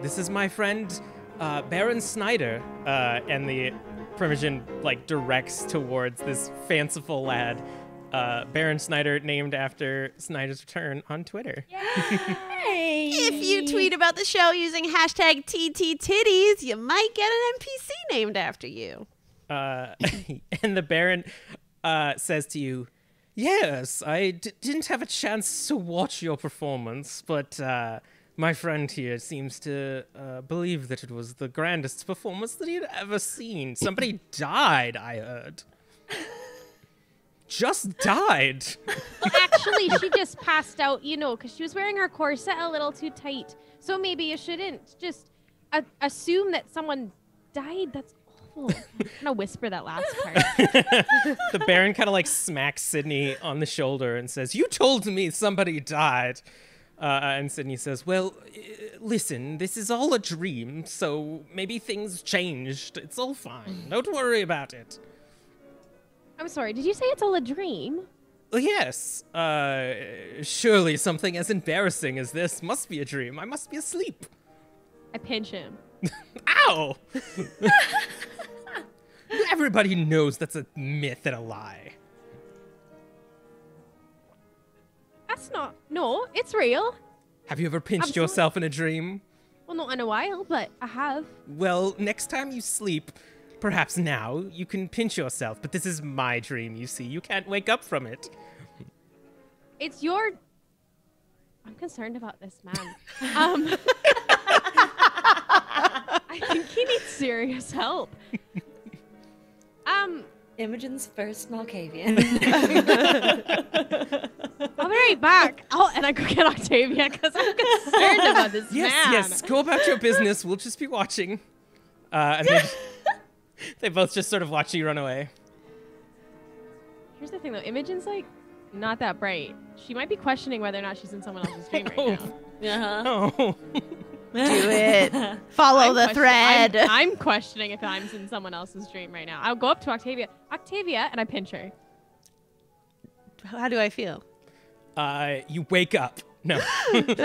This is my friend, Baron Snyder, and the Primogen like directs towards this fanciful lad, Baron Snyder, named after Snyder's Return on Twitter. If you tweet about the show using hashtag #TTTiddies, you might get an NPC named after you. And the Baron says to you, "Yes, I didn't have a chance to watch your performance, but my friend here seems to believe that it was the grandest performance that he'd ever seen. Somebody died, I heard. Just died." Well, actually, she just passed out, you know, because she was wearing her corset a little too tight. So maybe you shouldn't just assume that someone died. That's awful. I'm gonna whisper that last part. The Baron kind of like smacks Sydney on the shoulder and says, "You told me somebody died." And Sydney says, "Well, listen, this is all a dream, so maybe things changed. It's all fine. Don't worry about it." I'm sorry, did you say it's all a dream? Well, yes. Surely something as embarrassing as this must be a dream. I must be asleep. I pinch him. Ow! Everybody knows that's a myth and a lie. That's not. No, it's real. Have you ever pinched Absolutely. yourself in a dream? Well, not in a while, but I have. Well, next time you sleep, perhaps now, you can pinch yourself, but this is my dream, you see. You can't wake up from it. It's your. I'm concerned about this man. I think he needs serious help. Imogen's first Malkavian. I'll be right back. Oh, and I go get Octavia because I'm concerned about this man. Yes, go about your business. We'll just be watching. And they both just sort of watch you run away. Here's the thing, though. Imogen's like not that bright. She might be questioning whether or not she's in someone else's dream right now. Oh. Do it. Follow the thread. I'm questioning if I'm in someone else's dream right now. I'll go up to Octavia, and I pinch her. How do I feel? You wake up. No. It's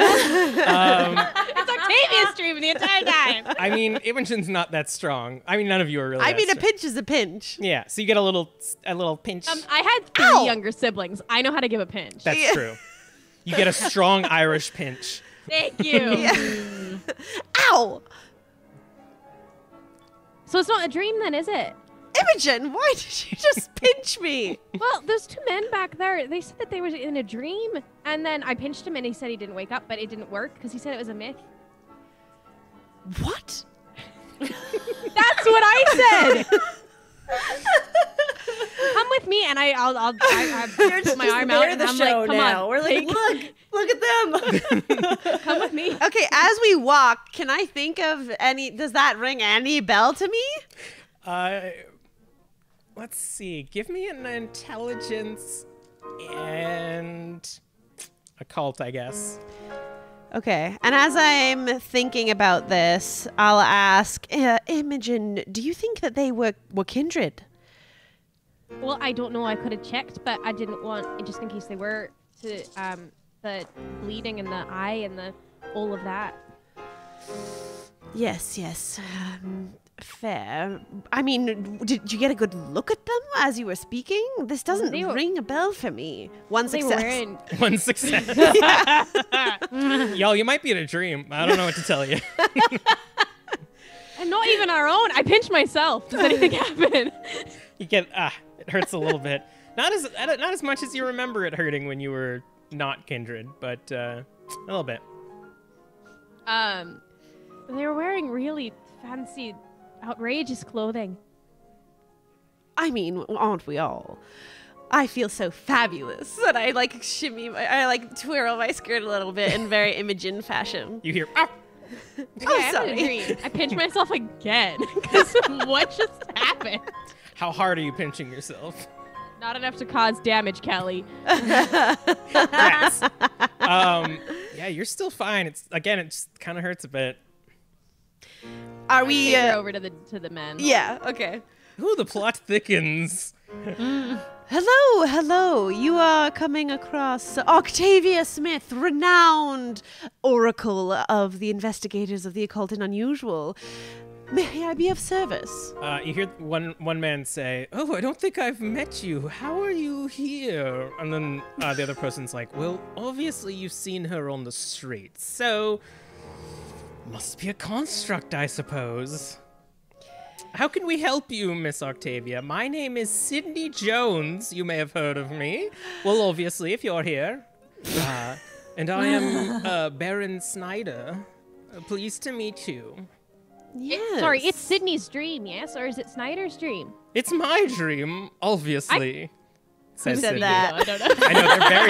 Octavia's dream the entire time. I mean, Imogen's not that strong. I mean, none of you are really I that mean, a strong. pinch is a pinch. Yeah, so you get a little pinch. I had 3 Ow! younger siblings. I know how to give a pinch. That's Yeah. true. You get a strong Irish pinch. Thank you. Ow! So it's not a dream then, is it? Imogen, why did you just pinch me? Well, those two men back there, they said that they were in a dream. And then I pinched him and he said he didn't wake up, but it didn't work because he said it was a myth. What? That's what I said. Come with me, and I put my arm out, and I'm like, come on. We're like, look at them. Come with me. Okay, as we walk, can I think of any, does that ring any bell to me? Let's see. Give me an intelligence and occult, I guess. Okay, and as I'm thinking about this, I'll ask, Imogen, do you think that they were kindred? Well, I don't know. I could have checked, but I didn't want, just in case they were, to the bleeding in the eye and the all of that. Yes. Fair. I mean, did you get a good look at them as you were speaking? This doesn't ring a bell for me. One success. One success. Y'all, you might be in a dream. I don't know what to tell you. And not even our own. I pinched myself. Does anything happen? You get it hurts a little bit. Not as much as you remember it hurting when you were not kindred, but a little bit. They were wearing really fancy, outrageous clothing. I mean, aren't we all? I feel so fabulous that I twirl my skirt a little bit in very Imogen fashion. You hear, oh! Okay, sorry. I'm in a dream. I pinched myself again. Because what just happened? How hard are you pinching yourself? Not enough to cause damage, Kelly. Yes. Yeah, you're still fine. It just kind of hurts a bit. Are we over to the men? Yeah, okay. Ooh, the plot thickens. Hello. You are coming across Octavia Smith, renowned oracle of the investigators of the occult and unusual. May I be of service? You hear one man say, "Oh, I don't think I've met you. How are you here?" And then the other person's like, "Well, obviously you've seen her on the streets, so must be a construct, I suppose. How can we help you, Miss Octavia? My name is Sydney Jones. You may have heard of me. Well, obviously, if you're here. And I am Baron Snyder. Pleased to meet you." Yes. Sorry, it's Sydney's dream, yes? Or is it Snyder's dream? It's my dream, obviously. Who said Sydney. that? I don't know. I know, they're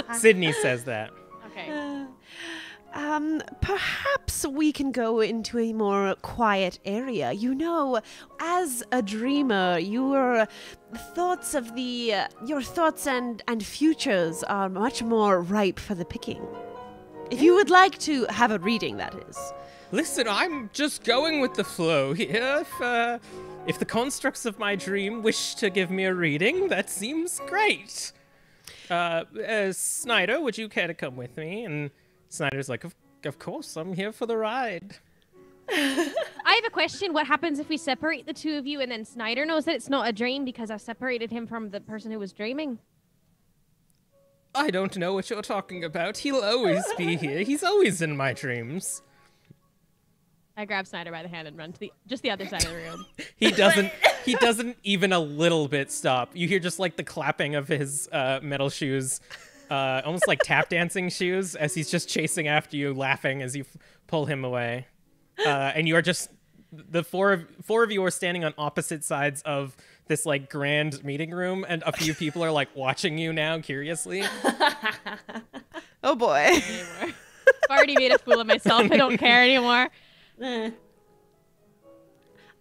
very Sydney says that. Okay. Perhaps we can go into a more quiet area. You know, as a dreamer, your thoughts and futures are much more ripe for the picking. If you would like to have a reading, that is. Listen, I'm just going with the flow here. If the constructs of my dream wish to give me a reading, that seems great. Snyder, would you care to come with me? And Snyder's like, of course, I'm here for the ride. I have a question. What happens if we separate the two of you and then Snyder knows that it's not a dream because I separated him from the person who was dreaming? I don't know what you're talking about. He'll always be here. He's always in my dreams. I grab Snyder by the hand and run to the other side of the room. He doesn't even a little bit stop. You hear just like the clapping of his metal shoes, almost like tap dancing shoes, as he's just chasing after you, laughing as you pull him away. And you are just, the four of you are standing on opposite sides of this like grand meeting room, and a few people are like watching you now curiously. Oh boy. I've already made a fool of myself. I don't care anymore.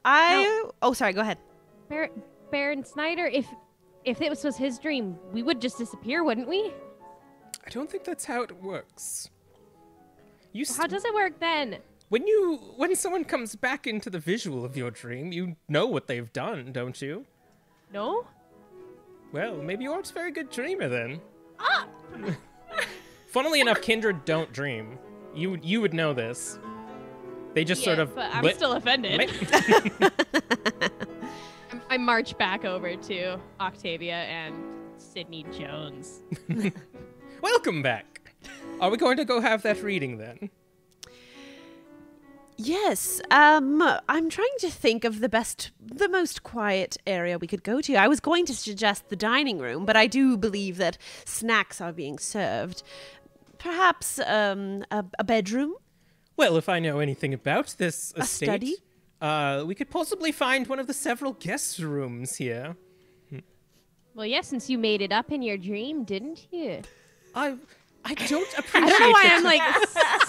Oh, sorry, go ahead. Baron Snyder, if this was his dream, we would just disappear, wouldn't we? I don't think that's how it works. How does it work then? When someone comes back into the visual of your dream, you know what they've done, don't you? No? Well, maybe you aren't a very good dreamer then. Ah! Funnily enough, kindred don't dream. You would know this. They just sort of... But I'm still offended. I march back over to Octavia and Sydney Jones. Welcome back. Are we going to go have that reading then? Yes. I'm trying to think of the most quiet area we could go to. I was going to suggest the dining room, but I do believe that snacks are being served. Perhaps a bedroom? Well, if I know anything about this estate, study? We could possibly find one of the several guest rooms here. Well, yeah, since you made it up in your dream, didn't you? I don't appreciate I don't know why the I'm like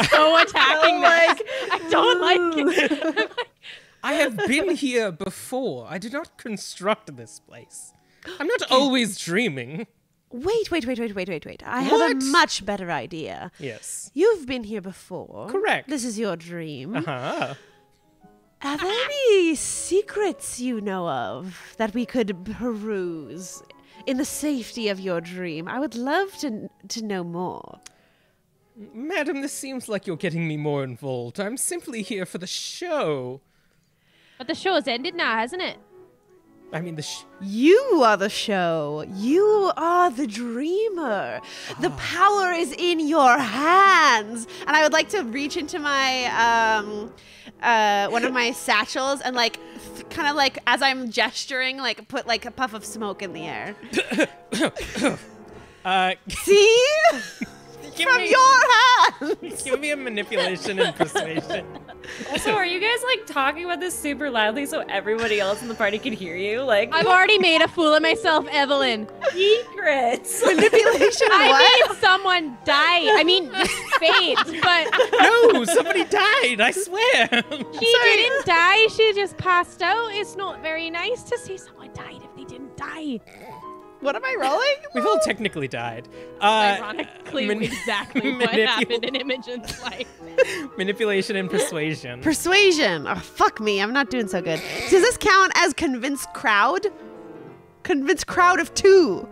so attacking this. I don't like it. I have been here before. I did not construct this place. I'm not always dreaming. Wait. I have a What? much better idea. Yes. You've been here before. Correct. This is your dream. Uh-huh. Are there any secrets you know of that we could peruse in the safety of your dream? I would love to know more. Madam, this seems like you're getting me more involved. I'm simply here for the show. But the show's ended now, hasn't it? I mean, You are the show. You are the dreamer. The power is in your hands. And I would like to reach into my one of my satchels and like kind of like as I'm gesturing, like put like a puff of smoke in the air. See? From your hands. Give me a manipulation and persuasion. Also, are you guys like talking about this super loudly so everybody else in the party can hear you? Like, I've already made a fool of myself, Evelyn. secrets. Manipulation. I What? made someone die. I mean, faint, but No, somebody died, I swear. she didn't die. She just passed out. It's not very nice to see someone died if they didn't die. What am I rolling? We've all technically died. Ironically, man- exactly what happened in Imogen's life. Manipulation and persuasion. Persuasion. Oh, fuck me. I'm not doing so good. Does this count as convinced crowd? Convinced crowd of 2.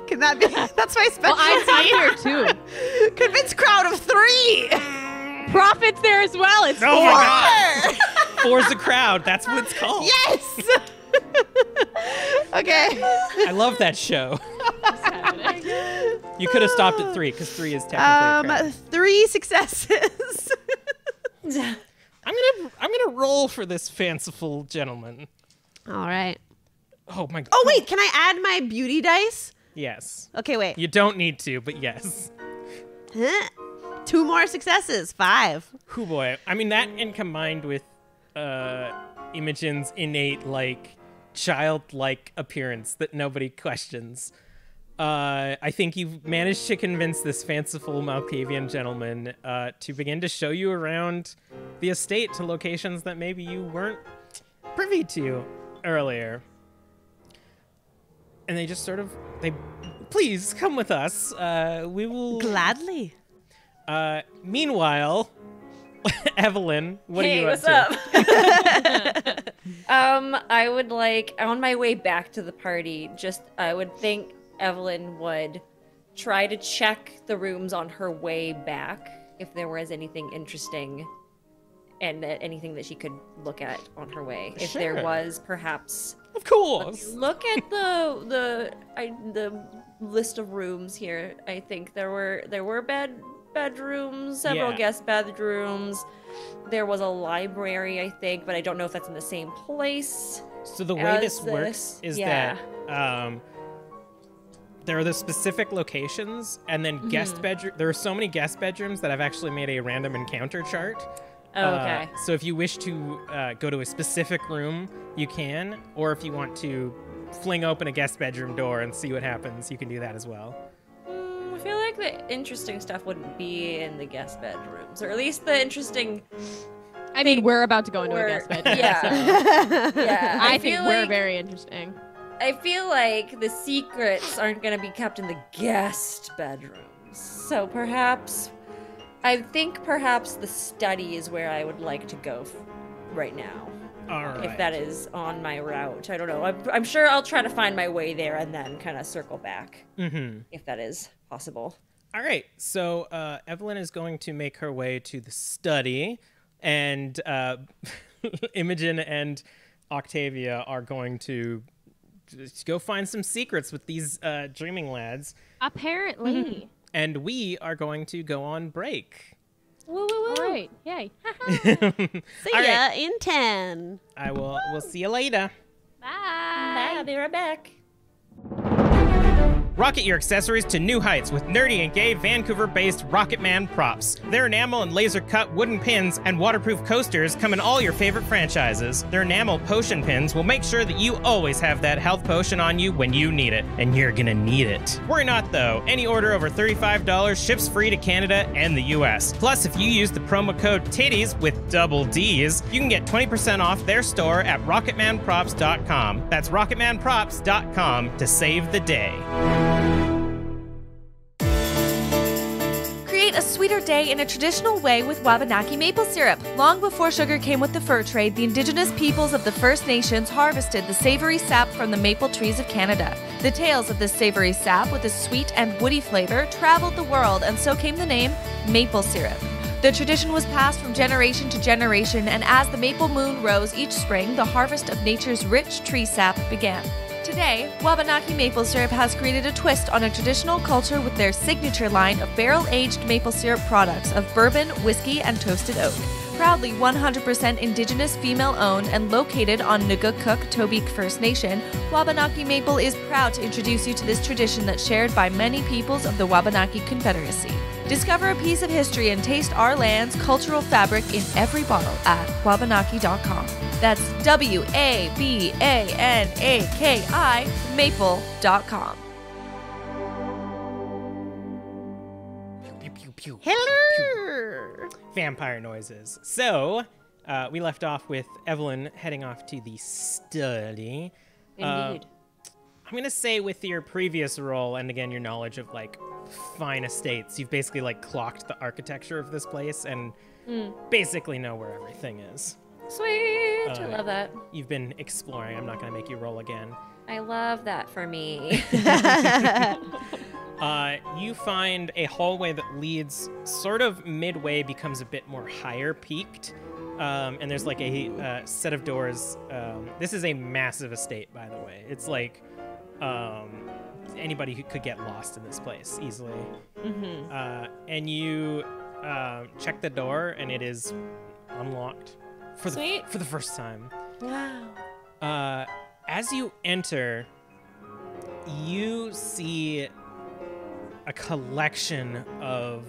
Can that be? That's my special. Well, I'd say there too. Convinced crowd of 3. Profits there as well. It's Oh my god! Four's a crowd. That's what it's called. Yes. Okay. I love that show. You could have stopped at 3 because 3 is technically a crowd. 3 successes. I'm gonna roll for this fanciful gentleman. All right. Oh my god. Oh wait, can I add my beauty dice? Yes. Okay, wait. You don't need to, but yes. Huh. 2 more successes. 5. Hoo boy. I mean that and combined with Imogen's innate like childlike appearance that nobody questions. I think you've managed to convince this fanciful Malkavian gentleman to begin to show you around the estate to locations that maybe you weren't privy to earlier. And they just sort of, please come with us. We will Gladly. Meanwhile, Evelyn, what are you what's up to? up? I would like, on my way back to the party, I would think Evelyn would try to check the rooms on her way back if there was anything interesting and anything that she could look at on her way. If there Sure. was perhaps Of course. look at the list of rooms here. I think there were bedrooms, several Yeah. guest bedrooms. There was a library, I think, but I don't know if that's in the same place. So the way as this this. works is Yeah. that there are the specific locations, and then guest bedroom. There are so many guest bedrooms that I've actually made a random encounter chart. Oh, okay. So if you wish to go to a specific room, you can, or if you want to fling open a guest bedroom door and see what happens, you can do that as well. I feel like the interesting stuff wouldn't be in the guest bedrooms, or at least the interesting. I mean, we're about to go into a guest bedroom. Yeah. So Yeah, I think feel we're like- very interesting. I feel like the secrets aren't going to be kept in the guest bedrooms. So perhaps, I think perhaps the study is where I would like to go right now. All right. If that is on my route. I don't know. I'm sure I'll try to find my way there and then kind of circle back. If that is possible. All right. So Evelyn is going to make her way to the study, and Imogen and Octavia are going to just go find some secrets with these dreaming lads. Apparently. And we are going to go on break. Woo, woo, woo. All right. Yay. See All ya right. in 10. We'll see you later. Bye. Bye. I'll be right back. Rocket your accessories to new heights with nerdy and gay Vancouver-based Rocketman props. Their enamel and laser-cut wooden pins and waterproof coasters come in all your favorite franchises. Their enamel potion pins will make sure that you always have that health potion on you when you need it. And you're gonna need it. Worry not, though. Any order over $35 ships free to Canada and the US. Plus, if you use the promo code TIDDIES with double D's, you can get 20% off their store at rocketmanprops.com. That's rocketmanprops.com to save the day. Create a sweeter day in a traditional way with Wabanaki maple syrup. Long before sugar came with the fur trade, the indigenous peoples of the First Nations harvested the savory sap from the maple trees of Canada. The tales of this savory sap with a sweet and woody flavor traveled the world, and so came the name maple syrup. The tradition was passed from generation to generation, and as the maple moon rose each spring, the harvest of nature's rich tree sap began. Today, Wabanaki Maple Syrup has created a twist on a traditional culture with their signature line of barrel-aged maple syrup products of bourbon, whiskey, and toasted oak. Proudly 100% Indigenous female-owned and located on Nugukuk Tobique First Nation, Wabanaki Maple is proud to introduce you to this tradition that's shared by many peoples of the Wabanaki Confederacy. Discover a piece of history and taste our land's cultural fabric in every bottle at wabanaki.com. That's WABANAKI maple.com. Hello. Vampire noises. So, we left off with Evelyn heading off to the study. Indeed. I'm going to say with your previous role, and again, your knowledge of, like, fine estates, you've basically, like, clocked the architecture of this place and basically know where everything is. Sweet. I love that. You've been exploring. I'm not going to make you roll again. I love that for me. You find a hallway that leads sort of midway, becomes a bit more higher peaked. And there's like a set of doors. This is a massive estate, by the way. It's like anybody who could get lost in this place easily. And you check the door, and it is unlocked for the first time. Wow. As you enter, you see a collection of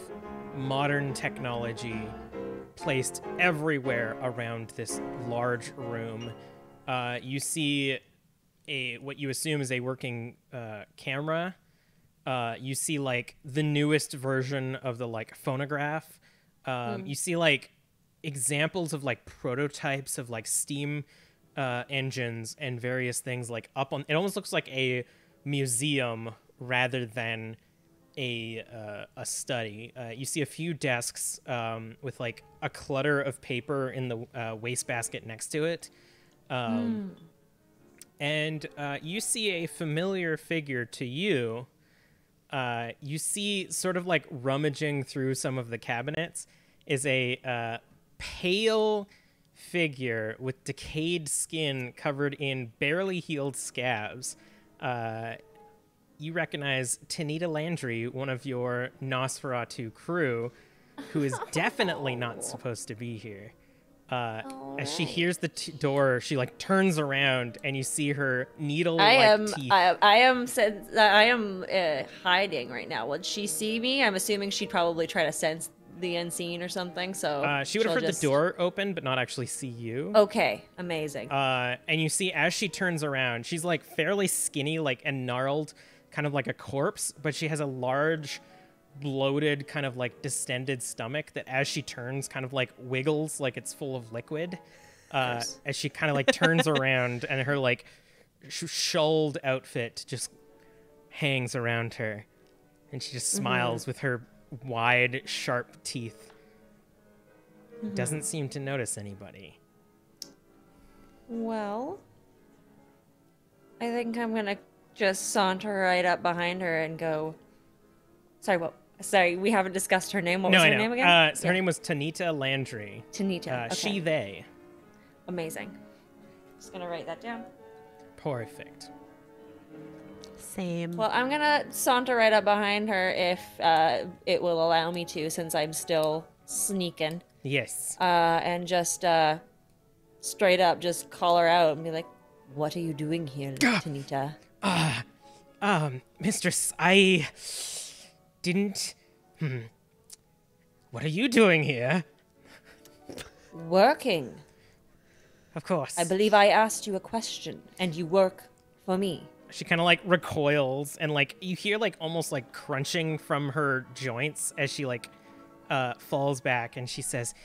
modern technology placed everywhere around this large room. You see what you assume is a working camera. You see like the newest version of the like phonograph. You see like examples of like prototypes of like steam engines and various things like up on. It almost looks like a museum rather than a study. You see a few desks with like a clutter of paper in the wastebasket next to it. And you see a familiar figure to you. You see sort of like rummaging through some of the cabinets is a pale figure with decayed skin covered in barely healed scabs. You recognize Tanita Landry, one of your Nosferatu crew, who is definitely not supposed to be here. As she hears the door, she like turns around, and you see her needle-like teeth. I am hiding right now. Would she see me? I'm assuming she'd probably try to sense the unseen or something. So she would have heard the door open, but not actually see you. Okay, amazing. And you see as she turns around, she's like fairly skinny, like and gnarled, kind of like a corpse, but she has a large, bloated, kind of like distended stomach that as she turns kind of like wiggles like it's full of liquid. As she kind of like turns around, and her like shulled outfit just hangs around her, and she just smiles with her wide, sharp teeth. Doesn't seem to notice anybody. Well, I think I'm gonna just saunter right up behind her and go. Sorry, we haven't discussed her name. What was her name again? Her name was Tanita Landry. Tanita. Okay. She, they. Amazing. Just gonna write that down. Perfect. Same. Well, I'm gonna saunter right up behind her if it will allow me to, since I'm still sneak in. Yes. And just straight up just call her out and be like, "What are you doing here, Tanita?" Mistress, I didn't... What are you doing here? Working. Of course. I believe I asked you a question, and you work for me. She kind of like recoils, and like you hear like almost like crunching from her joints as she like falls back, and she says,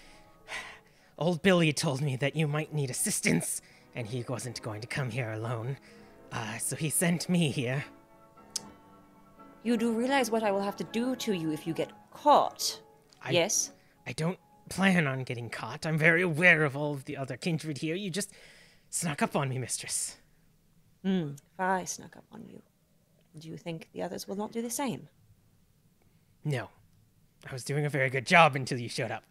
"Old Billy told me that you might need assistance, and he wasn't going to come here alone. So he sent me here." You do realize what I will have to do to you if you get caught, yes? I don't plan on getting caught. I'm very aware of all of the other kindred here. You just snuck up on me, mistress. If I snuck up on you, do you think the others will not do the same? No. I was doing a very good job until you showed up.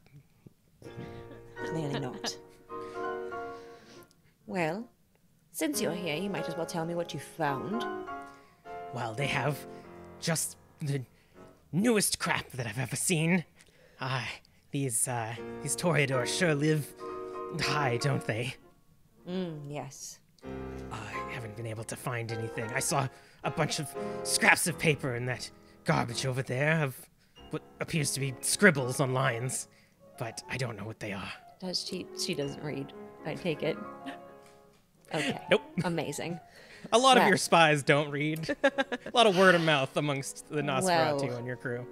Clearly not. Well, since you're here, you might as well tell me what you found. Well, they have just the newest crap that I've ever seen. These toreadors sure live high, don't they? Yes. I haven't been able to find anything. I saw a bunch of scraps of paper in that garbage over there of what appears to be scribbles on lines, but I don't know what they are. Does she doesn't read. I take it. Okay. Nope. Amazing. A lot of Well. your spies don't read. A lot of word of mouth amongst the Nosferatu Well. and your crew.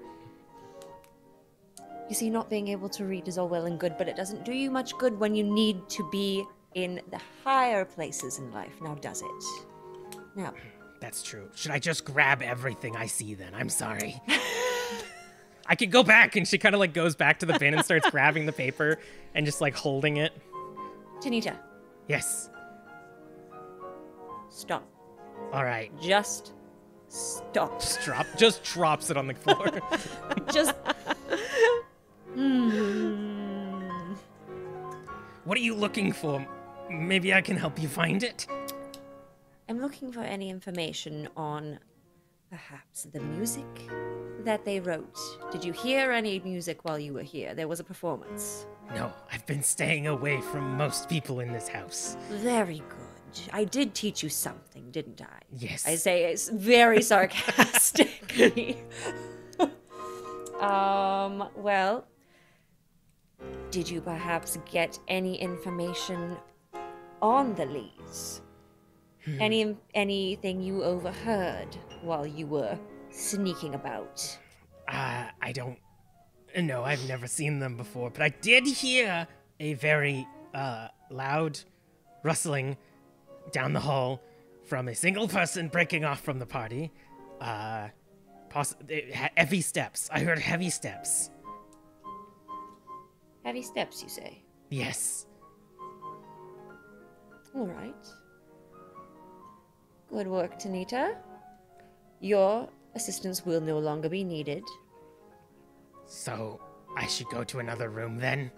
You see, not being able to read is all well and good, but it doesn't do you much good when you need to be in the higher places in life, now does it? Now, That's true. Should I just grab everything I see then? I'm sorry. I could go back, and she kind of like goes back to the bin and starts grabbing the paper and just like holding it. Tanita, Yes. stop. All right. Just stop. Just drops it on the floor. Just. What are you looking for? Maybe I can help you find it. I'm looking for any information on perhaps the music that they wrote. Did you hear any music while you were here? There was a performance. No, I've been staying away from most people in this house. Very good. I did teach you something, didn't I? Yes. I say it's very sarcastically. Well, did you perhaps get any information on the Lees? Anything you overheard while you were sneaking about? I don't know. I've never seen them before, but I did hear a very loud rustling down the hall from a single person breaking off from the party. Heavy steps. I heard heavy steps. Heavy steps, you say? Yes. All right. Good work, Tanita. Your assistance will no longer be needed. So, I should go to another room then?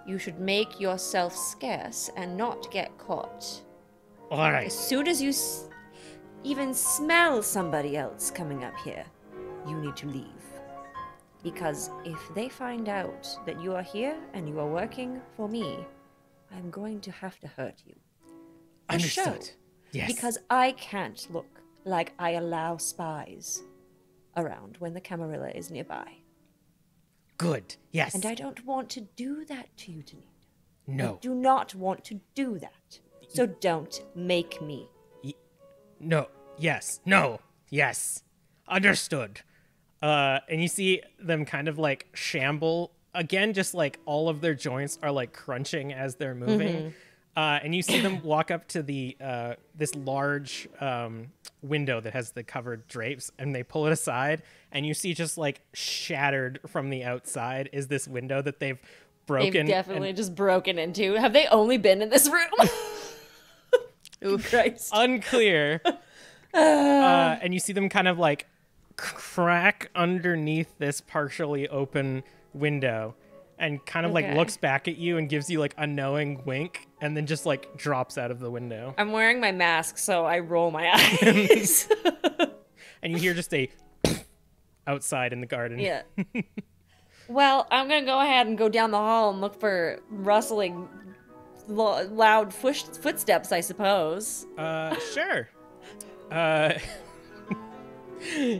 You should make yourself scarce and not get caught. All right. As soon as you even smell somebody else coming up here, you need to leave. Because if they find out that you are here and you are working for me, I'm going to have to hurt you. For Understood. show. Yes. Because I can't look like I allow spies around when the Camarilla is nearby. Good. Yes. And I don't want to do that to you, Tanita. No. I do not want to do that. So don't make me. No. Yes. No. Yes. Understood. And you see them kind of like shamble again, just like all of their joints are like crunching as they're moving. And you see them walk up to the this large window that has the covered drapes, and they pull it aside, and you see just like shattered from the outside is this window that they've broken. They've definitely just broken into. Have they only been in this room? Ooh, Christ. Unclear. And you see them kind of like crack underneath this partially open window, and kind of like Okay. looks back at you and gives you like a knowing wink, and then just like drops out of the window. I'm wearing my mask, so I roll my eyes. And you hear just a outside in the garden. Yeah. Well, I'm gonna go ahead and go down the hall and look for rustling, loud footsteps, I suppose. Sure.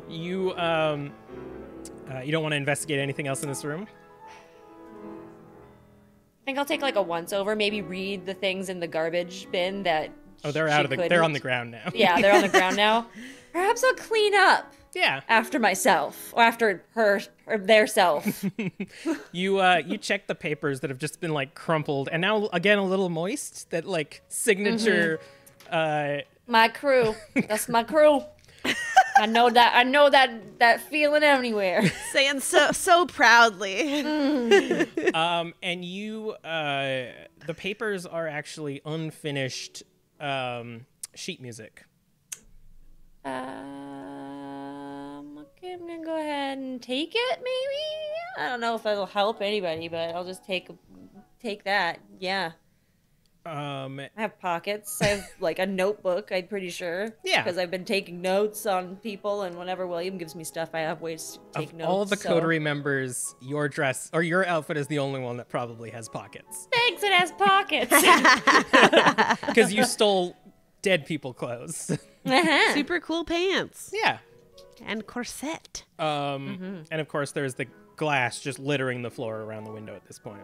You don't want to investigate anything else in this room? I think I'll take like a once over, maybe read the things in the garbage bin that. Oh, they're out of the. They're on the ground now. Yeah, they're on the ground now. Perhaps I'll clean up. Yeah. After myself, or after her or their self. You check the papers that have just been like crumpled and now again a little moist. That like signature. My crew. That's my crew. I know that feeling anywhere. Saying so proudly. And you, the papers are actually unfinished sheet music. Okay, I'm gonna go ahead and take it. Maybe I don't know if it'll help anybody, but I'll just take that. Yeah. I have pockets. I have like a notebook, I'm pretty sure. Yeah. Because I've been taking notes on people, and whenever William gives me stuff, I have ways to take notes. All the coterie members, your dress or your outfit is the only one that probably has pockets. Thanks, it has pockets. Because you stole dead people clothes. Super cool pants. Yeah. And corset. And of course there's the glass just littering the floor around the window at this point.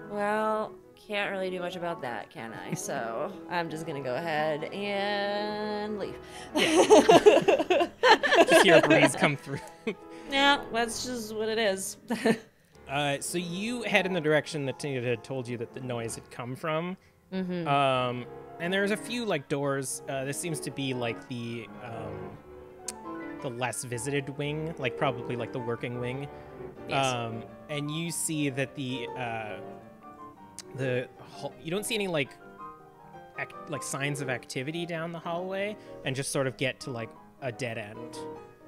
Well, can't really do much about that, can I? So I'm just gonna go ahead and leave. Just hear a breeze come through. Yeah, that's just what it is. So you head in the direction that Tina had told you that the noise had come from. And there's a few like doors. This seems to be like the less visited wing, like probably like the working wing. Yes. And you see that you don't see any like signs of activity down the hallway, and just sort of get to like a dead end,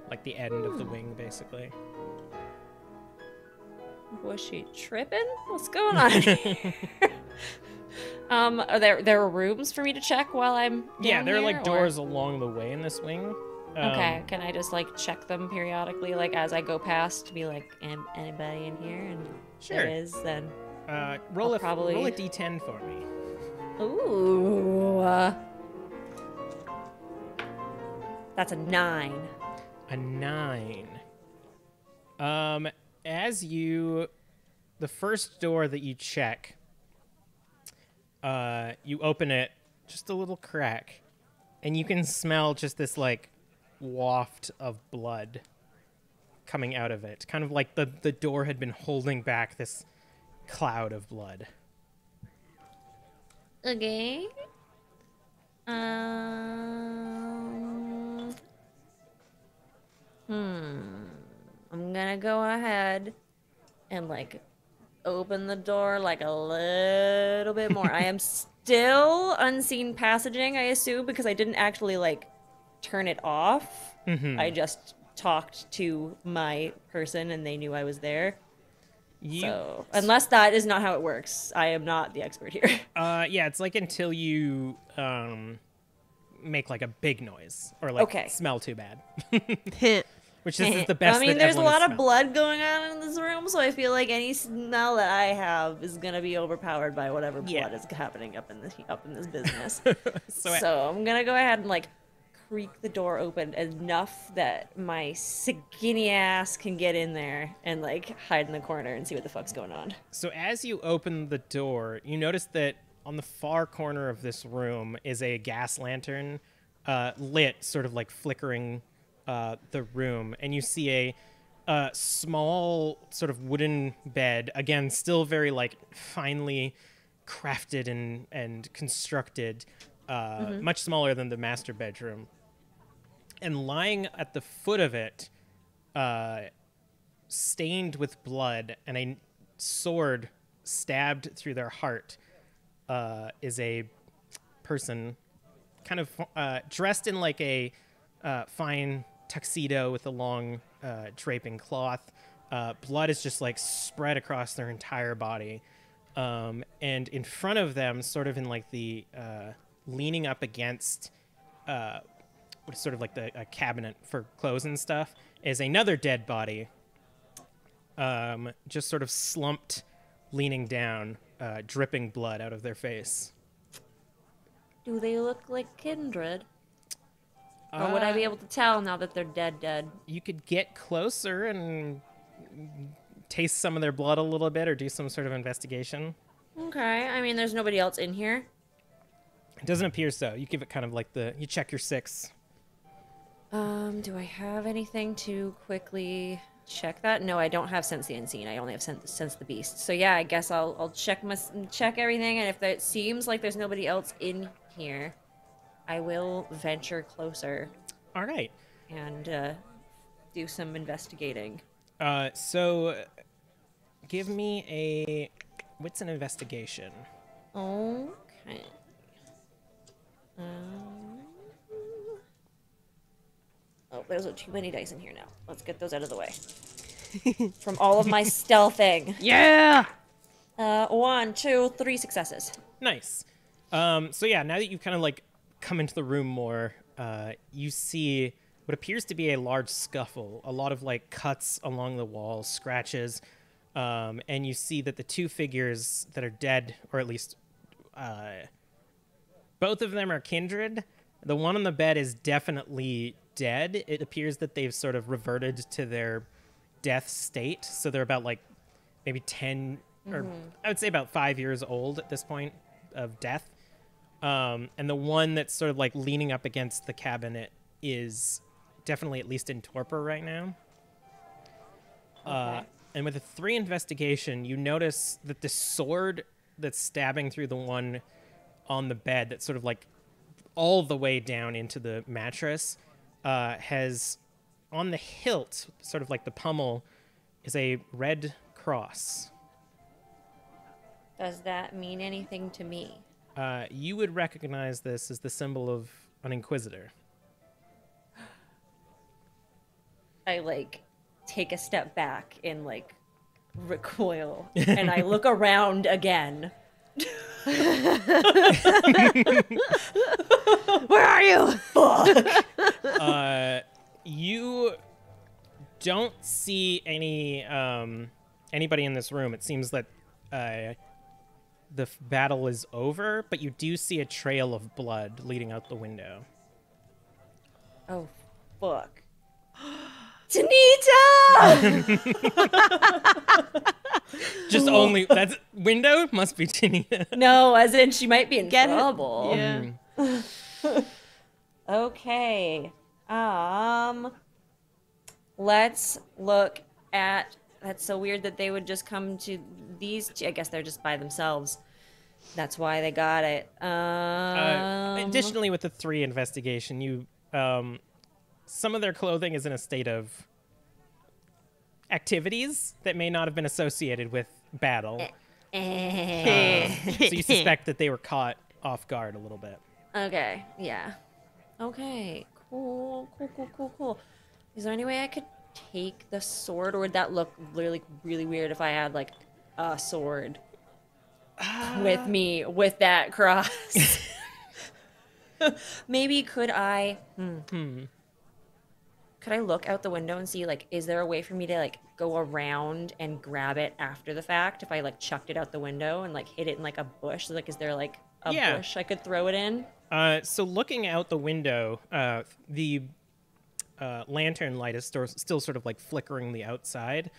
like the end of the wing, basically. Was she tripping? What's going on here? Are there rooms for me to check while I'm down Yeah, there are like or? doors along the way in this wing. Okay, can I just like check them periodically, like as I go past, to be like, anybody in here? And Sure. there is, then. Roll a d10 for me. Ooh. That's a 9. A 9. The first door that you check, you open it just a little crack, and you can smell just this like waft of blood coming out of it. Kind of like the door had been holding back this cloud of blood. Okay. I'm gonna go ahead and like open the door like a little bit more. I am still unseen passaging, I assume, because I didn't actually like turn it off. I just talked to my person and they knew I was there. So, unless that is not how it works, I am not the expert here. Yeah, it's like until you make like a big noise or like smell too bad. Which is the best. I mean, there's a lot of blood going on in this room, so I feel like any smell that I have is gonna be overpowered by whatever blood is happening up in this business. So I'm gonna go ahead and like creak the door open enough that my skinny ass can get in there and like hide in the corner and see what the fuck's going on. So as you open the door, you notice that on the far corner of this room is a gas lantern lit, sort of like flickering the room, and you see a small sort of wooden bed, again still very like finely crafted and constructed, much smaller than the master bedroom, and lying at the foot of it, stained with blood and a sword stabbed through their heart, is a person kind of dressed in like a fine tuxedo with a long draping cloth. Blood is just like spread across their entire body, and in front of them, sort of in like the leaning up against sort of like a cabinet for clothes and stuff, is another dead body, just sort of slumped, leaning down, dripping blood out of their face. Do they look like kindred? Or would I be able to tell now that they're dead? You could get closer and taste some of their blood a little bit or do some sort of investigation. Okay, I mean, there's nobody else in here. It doesn't appear so. You give it kind of like you check your 6. Do I have anything to quickly check that? No, I don't have sense the unseen. I only have sense the beast. So yeah, I guess I'll check everything, and if it seems like there's nobody else in here, I will venture closer. All right. And do some investigating. So give me a what's an investigation? Okay. Oh, there's too many dice in here now. Let's get those out of the way. From all of my stealthing. Yeah! 1, 2, 3 successes. Nice. So yeah, now that you've kind of like come into the room more, you see what appears to be a large scuffle, a lot of like cuts along the walls, scratches, and you see that the 2 figures that are dead, or at least both of them are kindred. The one on the bed is definitely dead. It appears that they've sort of reverted to their death state, so they're about like maybe 10 or I would say about 5 years old at this point of death. And the one that's sort of like leaning up against the cabinet is definitely at least in torpor right now. Okay. And with a 3 investigation, you notice that the sword that's stabbing through the one on the bed that's sort of like all the way down into the mattress has on the hilt, sort of like the pummel, is a red cross. Does that mean anything to me? You would recognize this as the symbol of an inquisitor. I like take a step back and like recoil and I look around again. Where are you? Fuck. You don't see anybody in this room. It seems that the battle is over, but you do see a trail of blood leading out the window. Oh, fuck. Tanita! Just only that's window must be Tanita. No, as in she might be in Get it? trouble. Yeah. Okay. Let's look at. That's so weird that they would just come to these two. I guess they're just by themselves. That's why they got it. Additionally, with the 3 investigation, you some of their clothing is in a state of activities that may not have been associated with battle. So you suspect that they were caught off guard a little bit. Okay. Yeah. Okay. Cool. Is there any way I could take the sword, or would that look really, really weird if I had like a sword with me with that cross? Maybe could I? Could I look out the window and see, like, is there a way for me to, like, go around and grab it after the fact if I, like, chucked it out the window and, like, hit it in, like, a bush? Like, is there, like, a bush I could throw it in? So looking out the window, the lantern light is still sort of, like, flickering the outside.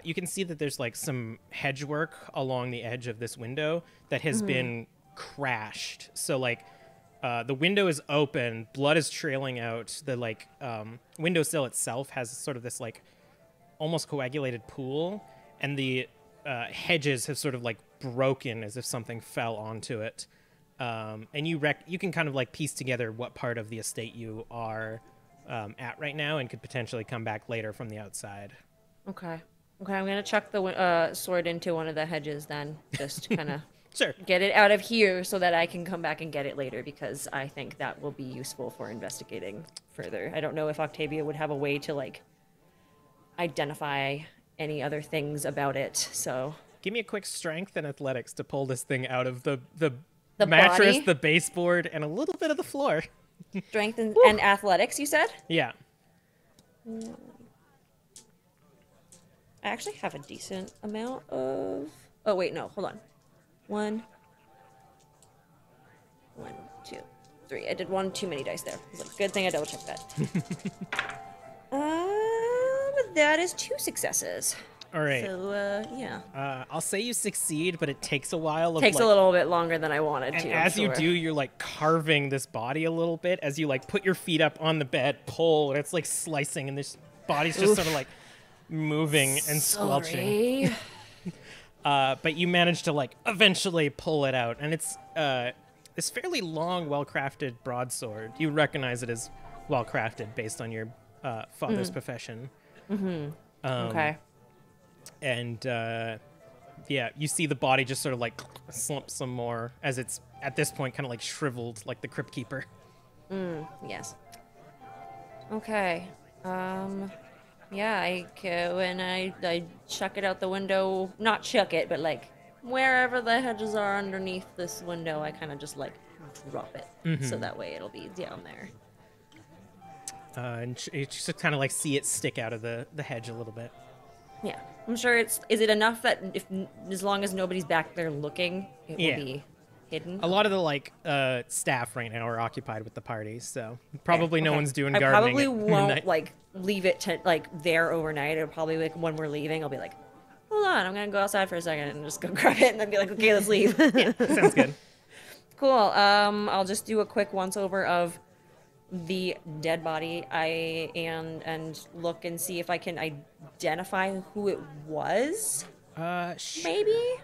You can see that there's, like, some hedge work along the edge of this window that has been crashed. So, like, the window is open, blood is trailing out. The like windowsill itself has sort of this like almost coagulated pool, and the hedges have sort of like broken as if something fell onto it. And you can kind of like piece together what part of the estate you are at right now, and could potentially come back later from the outside. Okay, I'm gonna chuck the sword into one of the hedges then, just kind of. Sure. Get it out of here so that I can come back and get it later, because I think that will be useful for investigating further. I don't know if Octavia would have a way to, like, identify any other things about it, so... Give me a quick strength and athletics to pull this thing out of the mattress, body? the baseboard, and a little bit of the floor. Strength and athletics, you said? Yeah. I actually have a decent amount of... Oh, wait, no, hold on. 1, 2, 3. I did one too many dice there. It's a good thing I double-checked that. That is 2 successes. All right. So, yeah. I'll say you succeed, but it takes a while. Takes a little bit longer than I wanted and to. as you do, you're like carving this body a little bit as you like put your feet up on the bed, pull, and it's like slicing, and this body's just sort of like moving and squelching. But you manage to like eventually pull it out, and it's this fairly long, well-crafted broadsword. You recognize it as well-crafted based on your father's profession. Okay. And yeah, you see the body just sort of like slump some more as it's at this point kind of like shriveled like the Crypt Keeper. Yes. Okay. Yeah, I go and I chuck it out the window. Not chuck it, but like wherever the hedges are underneath this window, I kind of just like drop it. So that way it'll be down there. And you just kind of like see it stick out of the hedge a little bit. Yeah, I'm sure is it enough that as long as nobody's back there looking, it will be hidden? A lot of the like staff right now are occupied with the party, so probably no one's doing I gardening. probably at won't midnight. like leave it to like there overnight. It'll probably like when we're leaving, I'll be like, hold on, I'm gonna go outside for a second and just go grab it and then be like, okay, let's leave. Sounds good. Cool. I'll just do a quick once over of the dead body. And look and see if I can identify who it was. Maybe.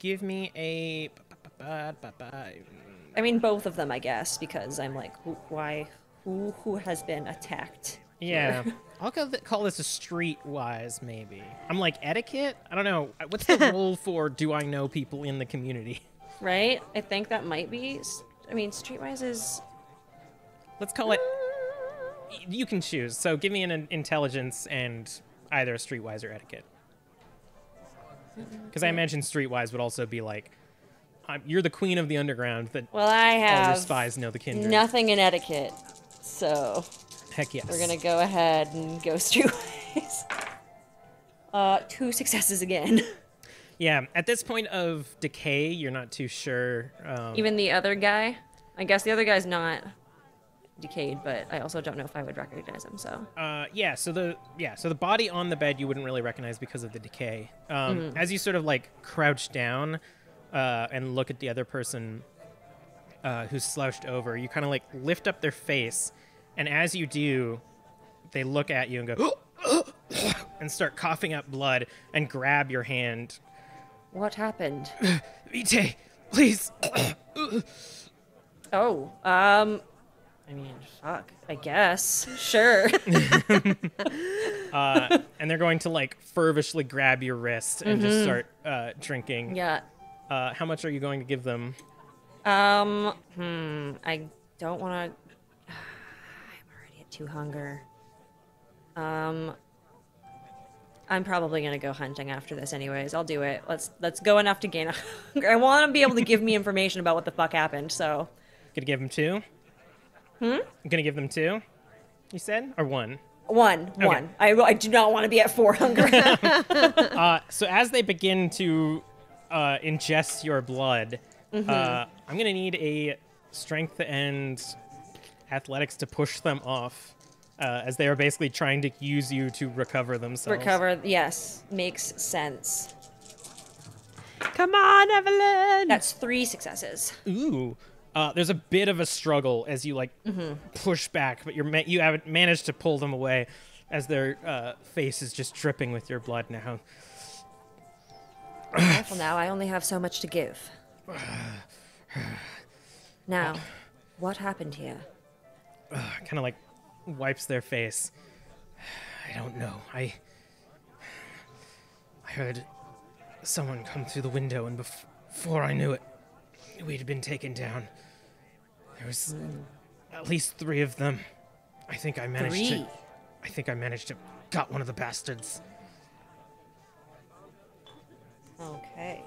Give me a. I mean, both of them, I guess, because I'm like, who has been attacked? Yeah, I'll call this a streetwise maybe. I'm like etiquette. I don't know. What's the rule for? Do I know people in the community? Right. I think that might be. I mean, streetwise is. Let's call it. You can choose. So give me an intelligence and either a streetwise or etiquette. Because I imagine streetwise would also be like, you're the queen of the underground. That well, I have all your spies know the kindred. Nothing in etiquette, so Heck yes. we're gonna go ahead and go streetwise. 2 successes again. Yeah. At this point of decay, you're not too sure. Even the other guy. I guess the other guy's not decayed, but I also don't know if I would recognize him. So So the body on the bed you wouldn't really recognize because of the decay. As you sort of like crouch down and look at the other person who's slouched over, you kind of like lift up their face, and as you do, they look at you and go and start coughing up blood and grab your hand. what happened? Vite, please. Oh, I mean, fuck. I guess. Sure. And they're going to like fervishly grab your wrist and just start drinking. Yeah. How much are you going to give them? I don't want to. I'm already at 2 hunger. I'm probably gonna go hunting after this, anyways. I'll do it. Let's go enough to gain a hunger. I want to be able to give me information about what the fuck happened. So. Gonna give them 2? Gonna give them 2? You said, or 1? One. I do not want to be at 4 hunger. So as they begin to ingest your blood, I'm gonna need a strength and athletics to push them off, as they are basically trying to use you to recover themselves. Yes, makes sense. Come on, Evelyn. That's 3 successes. Ooh. There's a bit of a struggle as you like push back, but you haven't managed to pull them away as their face is just dripping with your blood now. Careful now, I only have so much to give. Now, what happened here? Kind of like wipes their face. I don't know. I heard someone come through the window, and before I knew it, we'd been taken down. There was at least 3 of them. I think I managed to got one of the bastards. Okay.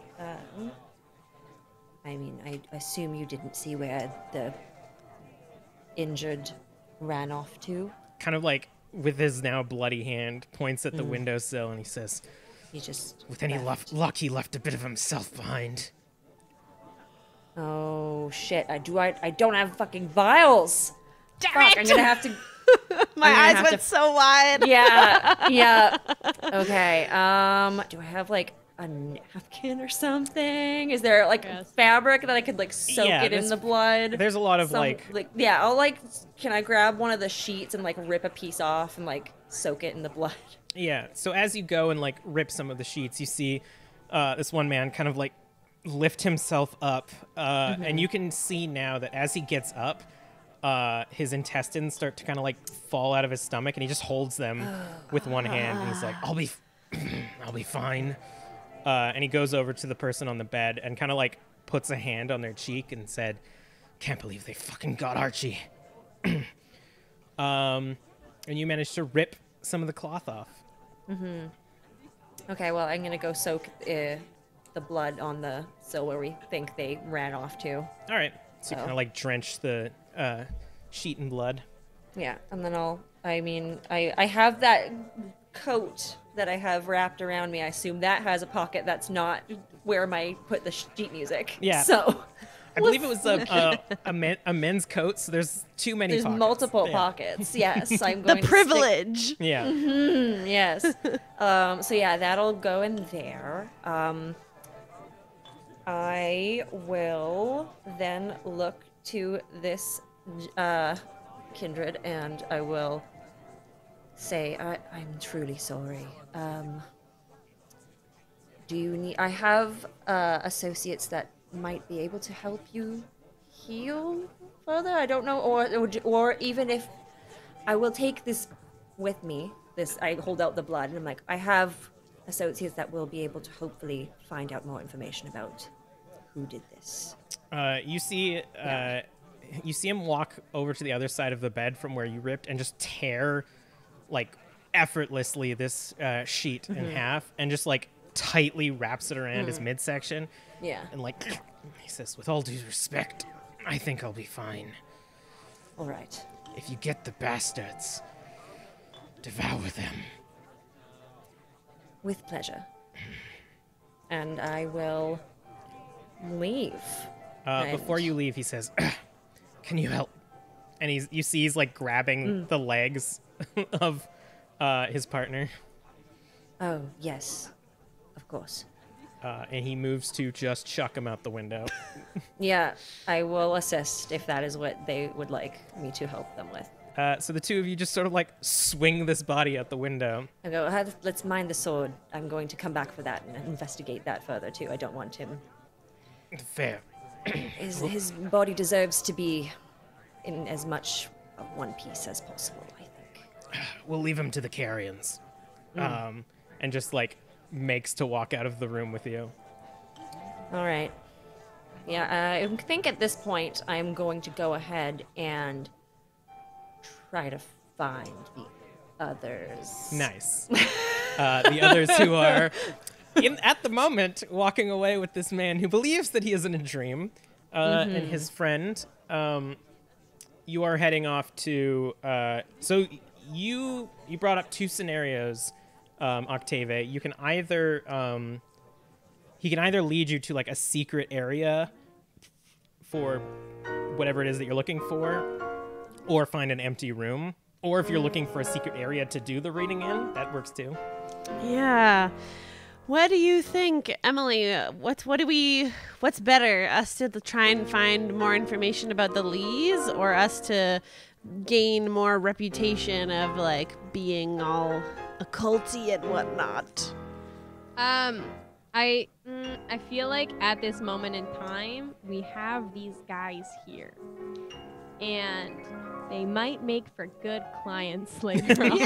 I mean, I assume you didn't see where the injured ran off to. Kind of like with his now bloody hand, points at the windowsill and he says, He just with any luck, he left a bit of himself behind. Oh shit! I don't have fucking vials. Fuck, I'm gonna have to. My eyes went so wide. Yeah. Okay. Do I have like a napkin or something? Is there like fabric that I could like soak it in the blood? There's a lot of Can I grab one of the sheets and like rip a piece off and like soak it in the blood? Yeah. So as you go and like rip some of the sheets, you see this one man kind of like lift himself up, and you can see now that as he gets up, his intestines start to kind of like fall out of his stomach, and he just holds them with one hand, and he's like, I'll be fine. And he goes over to the person on the bed and kind of like puts a hand on their cheek and said, can't believe they fucking got Archie. And you managed to rip some of the cloth off. Okay, well, I'm gonna go soak the blood on the sill where we think they ran off to. All right. So you kind of like drench the sheet in blood. Yeah, and then I have that coat that I have wrapped around me. I assume that has a pocket that's not where I put the sheet music. Yeah. So I believe it was a men's coat, so there's too many there's pockets. multiple pockets. Yes, I'm going The privilege. Yeah. Yes. So yeah, that'll go in there. I will then look to this kindred and I will say, I'm truly sorry. Do you need... I have associates that might be able to help you heal further? I don't know. Or even if... I will take this with me. I hold out the blood and I'm like, I have associates that will be able to hopefully find out more information about who did this. You see him walk over to the other side of the bed from where you ripped and just tear, like, effortlessly this sheet in half and just, like, tightly wraps it around his midsection. Yeah. And, like, he says, with all due respect, I think I'll be fine. All right. If you get the bastards, devour them. With pleasure. And I will leave. Before you leave, he says, can you help? And you see he's like grabbing the legs of his partner. Oh, yes. Of course. And he moves to just chuck him out the window. Yeah, I will assist if that is what they would like me to help them with. So the two of you just sort of like swing this body out the window. I go, let's mind the sword. I'm going to come back for that and investigate that further too. I don't want him. Fair. His body deserves to be in as much of one piece as possible, I think. We'll leave him to the carrions. And just like makes to walk out of the room with you. All right. Yeah, I think at this point I'm going to go ahead and try to find the others. Nice. The others who are, at the moment, walking away with this man who believes that he is in a dream, and his friend. You are heading off to... so you brought up two scenarios, Octavia. You can either... he can either lead you to like a secret area for whatever it is that you're looking for, or find an empty room. Or if you're looking for a secret area to do the reading in, that works too. Yeah. What do you think, Emily? What's better, us to try and find more information about the Lees, or us to gain more reputation of like being all occulty and whatnot? I feel like at this moment in time, we have these guys here, and they might make for good clients later on.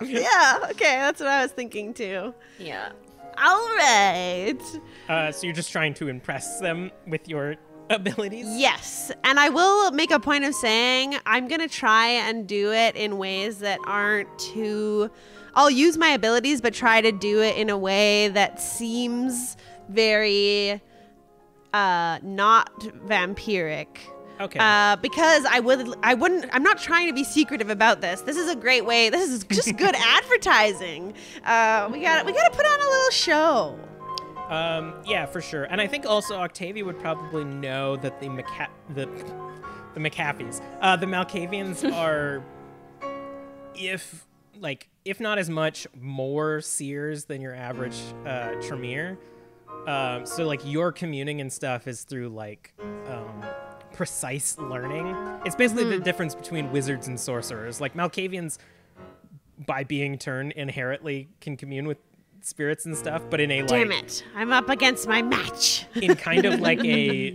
Yeah. Okay, that's what I was thinking too. Yeah. All right. So you're just trying to impress them with your abilities? Yes, and I will make a point of saying I'm going to try and do it in ways that aren't too... I'll use my abilities, but try to do it in a way that seems very not vampiric. Okay. Because I'm not trying to be secretive about this. This is a great way. This is just good advertising. We got to put on a little show. Yeah, for sure. And I think also Octavia would probably know that the McAfees, the Malkavians are, if not as much, more seers than your average Tremere. So like your communing and stuff is through like precise learning. It's basically the difference between wizards and sorcerers. Like Malkavians, by being turned, inherently can commune with spirits and stuff, but in a like... Damn it. I'm up against my match. In kind of like a...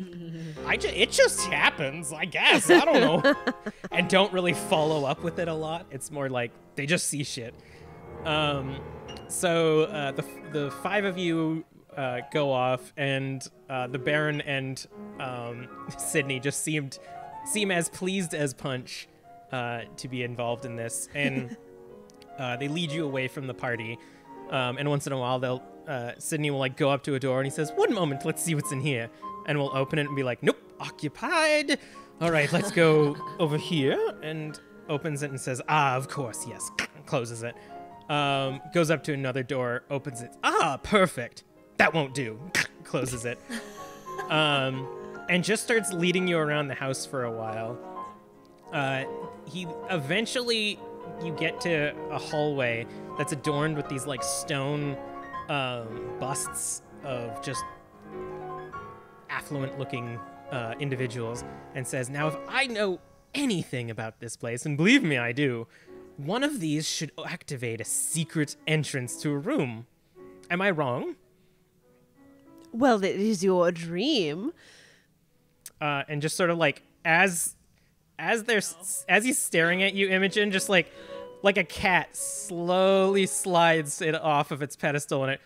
it just happens, I guess. I don't know. And don't really follow up with it a lot. It's more like they just see shit. So the five of you go off, and the Baron and Sydney just seem as pleased as Punch to be involved in this, and they lead you away from the party. And once in a while, Sydney will like go up to a door, and he says, "One moment, let's see what's in here," and we'll open it and be like, "Nope, occupied. All right, let's go over here," and opens it and says, "Ah, of course, yes." Closes it. Goes up to another door, opens it. "Ah, perfect. That won't do." Closes it. And just starts leading you around the house for a while. He eventually, you get to a hallway that's adorned with these like stone busts of just affluent looking individuals, and says, "Now if I know anything about this place, and believe me I do, one of these should activate a secret entrance to a room. Am I wrong?" Well, it is your dream. And just sort of like as he's staring at you, Imogen, just like a cat slowly slides it off of its pedestal, and it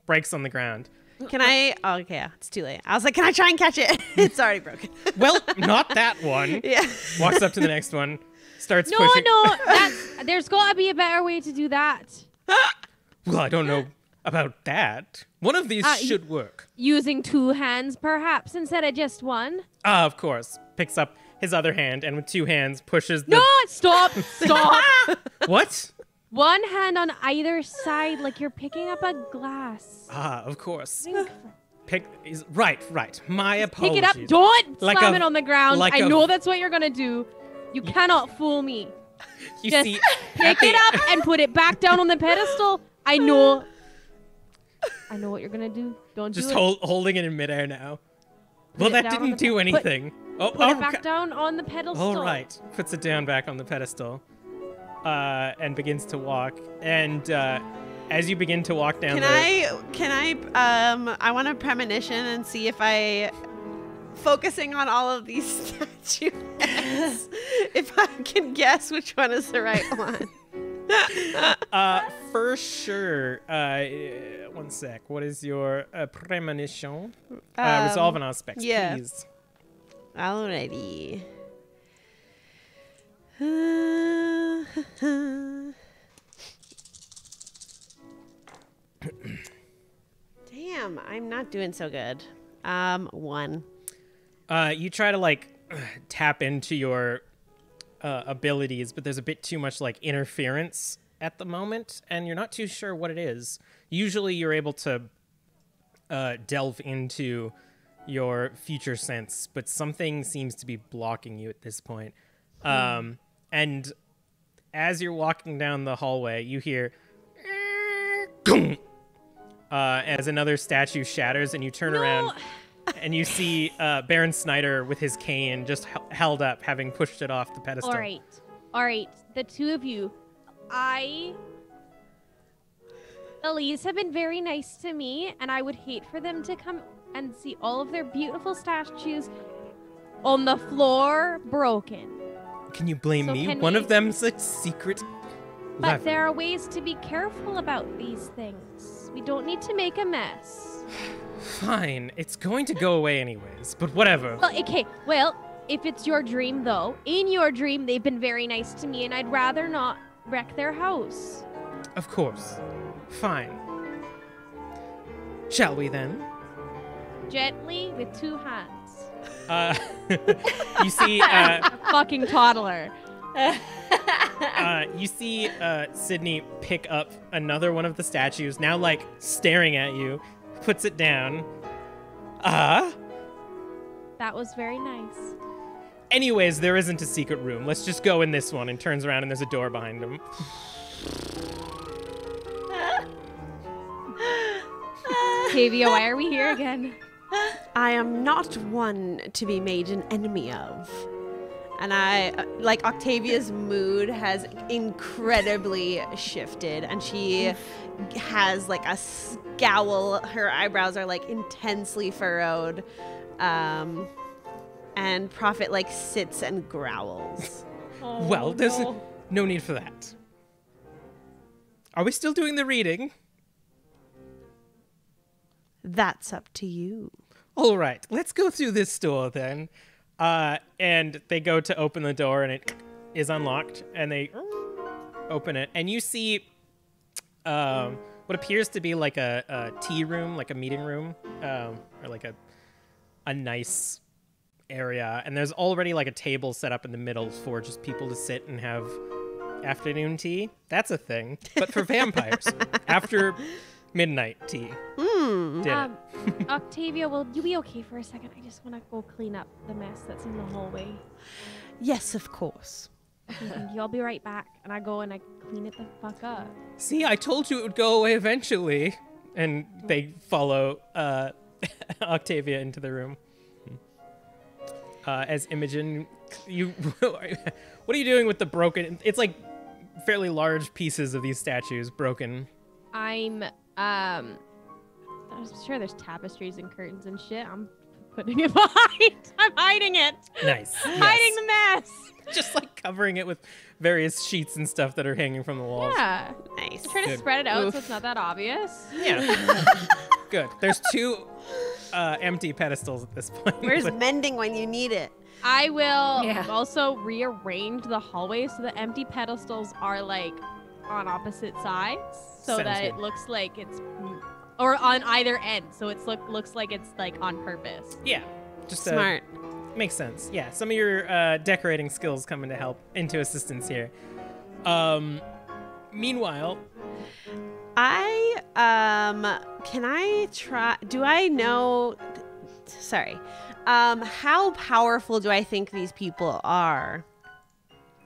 breaks on the ground. Can I? Oh, okay, yeah, it's too late. I was like, can I try and catch it? It's already broken. Well, not that one. Yeah. Walks up to the next one, starts pushing. No, there's got to be a better way to do that. Well, I don't know about that. One of these should work. Using two hands, perhaps, instead of just one. Ah, of course. Picks up his other hand, and with two hands pushes the... No, stop. What? One hand on either side, like you're picking up a glass. Ah, of course. Right. My apologies. Pick it up. Don't Like slam a- it on the ground. like I a- know that's what you're going to do. You cannot fool me. You Just see, pick it up and put it back down on the pedestal. I know what you're going to do. Don't just do it. holding it in midair now. Put Well, it that down on didn't the do anything. Put it back down on the pedestal. All right. Puts it down back on the pedestal, and begins to walk. And as you begin to walk down, I want a premonition and see if focusing on all of these statue heads, if I can guess which one is the right one. For sure. One sec. What is your premonition? Resolve an aspect, yeah. please. Alrighty. Damn, I'm not doing so good. 1. You try to like tap into your abilities, but there's a bit too much like interference at the moment, and you're not too sure what it is. Usually you're able to delve into your future sense, but something seems to be blocking you at this point. And as you're walking down the hallway, you hear as another statue shatters, and you turn around and you see Baron Snyder with his cane just held up, having pushed it off the pedestal. All right. The two of you. The Lees have been very nice to me, and I would hate for them to come and see all of their beautiful statues on the floor broken. Can you blame me? can One we- of them's a secret. But lever. there are ways to be careful about these things. We don't need to make a mess. Fine, it's going to go away anyways, but whatever. Well, okay. Well, if it's your dream, though, in your dream, they've been very nice to me, and I'd rather not wreck their house. Of course. Fine. Shall we then? Gently, with two hands. You see, Fucking toddler. you see Sydney pick up another one of the statues, now like staring at you, puts it down. That was very nice. Anyways, there isn't a secret room. Let's just go in this one, and turns around and there's a door behind him. Octavia, why are we here again? I am not one to be made an enemy of. And like, Octavia's mood has incredibly shifted, and she has like a scowl. Her eyebrows are like intensely furrowed. And Prophet like sits and growls. Well, there's no need for that. Are we still doing the reading? That's up to you. All right, let's go through this door then. And they go to open the door, and it is unlocked, and they open it, and you see what appears to be like a tea room, like a meeting room, or like a nice area, and there's already like a table set up in the middle for just people to sit and have afternoon tea. That's a thing, but for vampires. After midnight tea. Dinner. Octavia, will you be okay for a second? I just want to go clean up the mess that's in the hallway. Yes, of course. Okay, thank you. I'll be right back. And I go and I clean it the fuck up. See, I told you it would go away eventually. And they follow Octavia into the room. As Imogen, what are you doing with the broken? It's like fairly large pieces of these statues broken. I'm sure there's tapestries and curtains and shit. I'm putting it behind. I'm hiding it. Nice. Hiding the mess. Just like covering it with various sheets and stuff that are hanging from the walls. Yeah. Nice. I'm trying to spread it out so it's not that obvious. Yeah. Good. There's two empty pedestals at this point. Where's mending when you need it? I will also rearrange the hallway so the empty pedestals are like on opposite sides, so Sounds that good. it looks like it's, or on either end, so it's looks like it's like on purpose. Yeah. Just Smart. Makes sense. Yeah. Some of your decorating skills come into assistance here. Meanwhile, can I try? Do I know? Sorry. How powerful do I think these people are?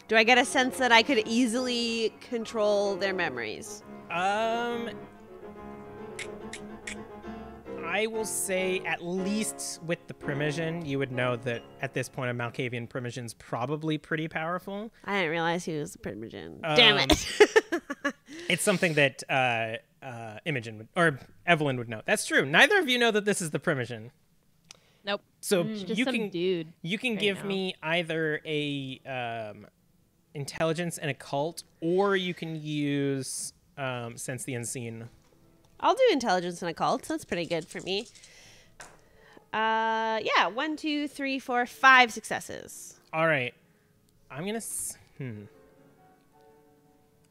Do I get a sense that I could easily control their memories? I will say at least with the Primogen, you would know that at this point a Malkavian Primogen's probably pretty powerful. I didn't realize he was a Primogen. Damn it. It's something that Imogen would, or Evelyn would know. That's true. Neither of you know that this is the Primogen. Nope. So Just you some can dude. You can right give now. me either a intelligence and occult, or you can use sense the unseen. I'll do intelligence and occult. That's pretty good for me. 1, 2, 3, 4, 5 successes. All right. I'm gonna.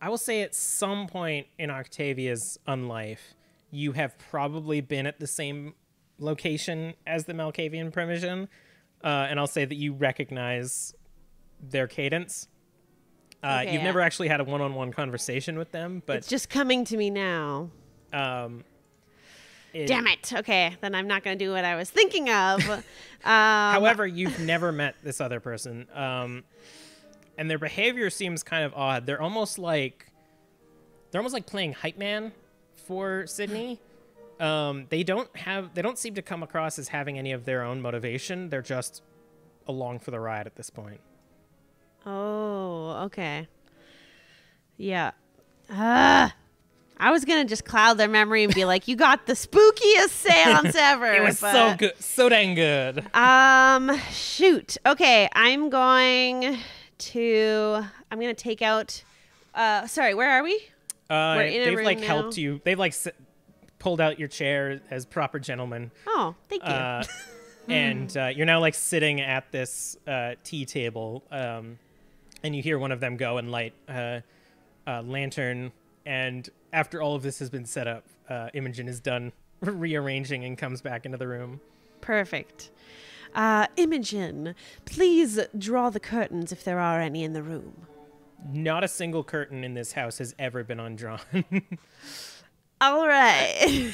I will say at some point in Octavia's unlife, you have probably been at the same location as the Malkavian Primogen, and I'll say that you recognize their cadence. Okay, You've never actually had a one-on-one conversation with them, but It's just coming to me now. Damn it. Okay, then I'm not going to do what I was thinking of. However, you've never met this other person, and their behavior seems kind of odd. They're almost like playing hype man for Sydney. They don't seem to come across as having any of their own motivation. They're just along for the ride at this point. Oh, okay. Yeah. I was going to just cloud their memory and be like, you got the spookiest seance ever. It was so good, so dang good. Shoot. Okay, I'm going to take out, sorry, where are we? We're in a They've room like now. helped you. They've like pulled out your chair as proper gentlemen. Oh, thank you. And you're now like sitting at this tea table, and you hear one of them go and light a lantern. And after all of this has been set up, Imogen is done rearranging and comes back into the room. Perfect. Imogen, please draw the curtains if there are any in the room. Not a single curtain in this house has ever been undrawn. All right.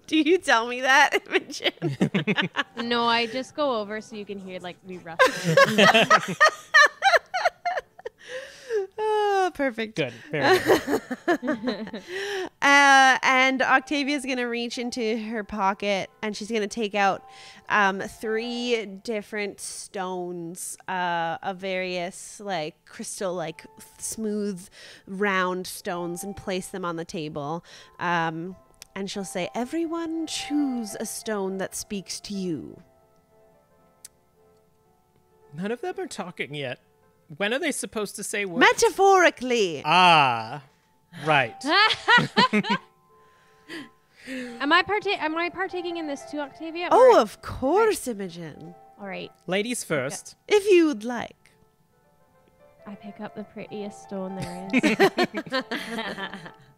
Do you tell me that, Imogen? No, I just go over so you can hear like me rustling. Oh, perfect. Good. Very good. And Octavia's going to reach into her pocket and she's going to take out 3 different stones of various like crystal, like smooth, round stones and place them on the table. And she'll say, everyone choose a stone that speaks to you. None of them are talking yet. When are they supposed to say words? Metaphorically. Ah, right. Am I partaking in this too, Octavia? Oh, or- of course, Imogen. All right. Ladies first. If you would like. I pick up the prettiest stone there is.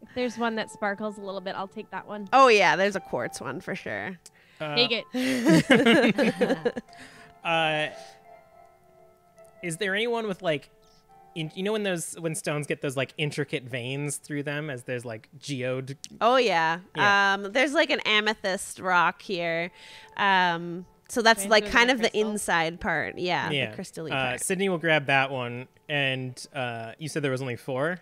If there's one that sparkles a little bit, I'll take that one. Oh, yeah, there's a quartz one for sure. Take it. Is there anyone with like, you know when stones get those like intricate veins through them as there's like geode? Oh, yeah. Yeah. There's like an amethyst rock here. So that's Right like through kind the of the crystal? inside part. Yeah, Yeah. the crystal-y part. Sydney will grab that one. And you said there was only 4?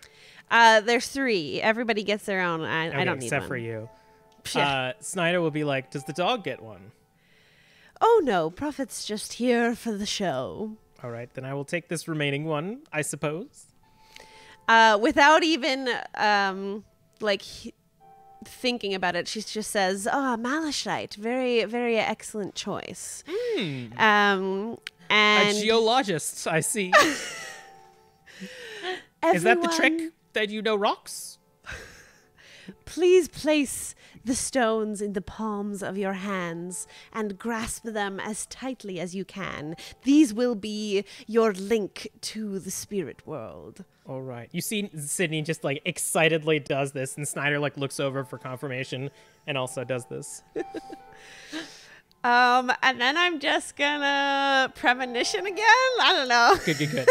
There's 3. Everybody gets their own. I Okay, don't need except one. for you. Yeah. Snyder will be like, does the dog get one? Oh, no. Prophet's just here for the show. All right, then I will take this remaining one, I suppose. Without even thinking about it, she just says, "Oh, malachite, very, very excellent choice." And A geologist, I see. Is that the trick that you know rocks? Please place the stones in the palms of your hands and grasp them as tightly as you can. These will be your link to the spirit world. All right. You see Sydney just like excitedly does this, and Snyder like looks over for confirmation and also does this. And then I'm just gonna premonition again. I don't know. Good.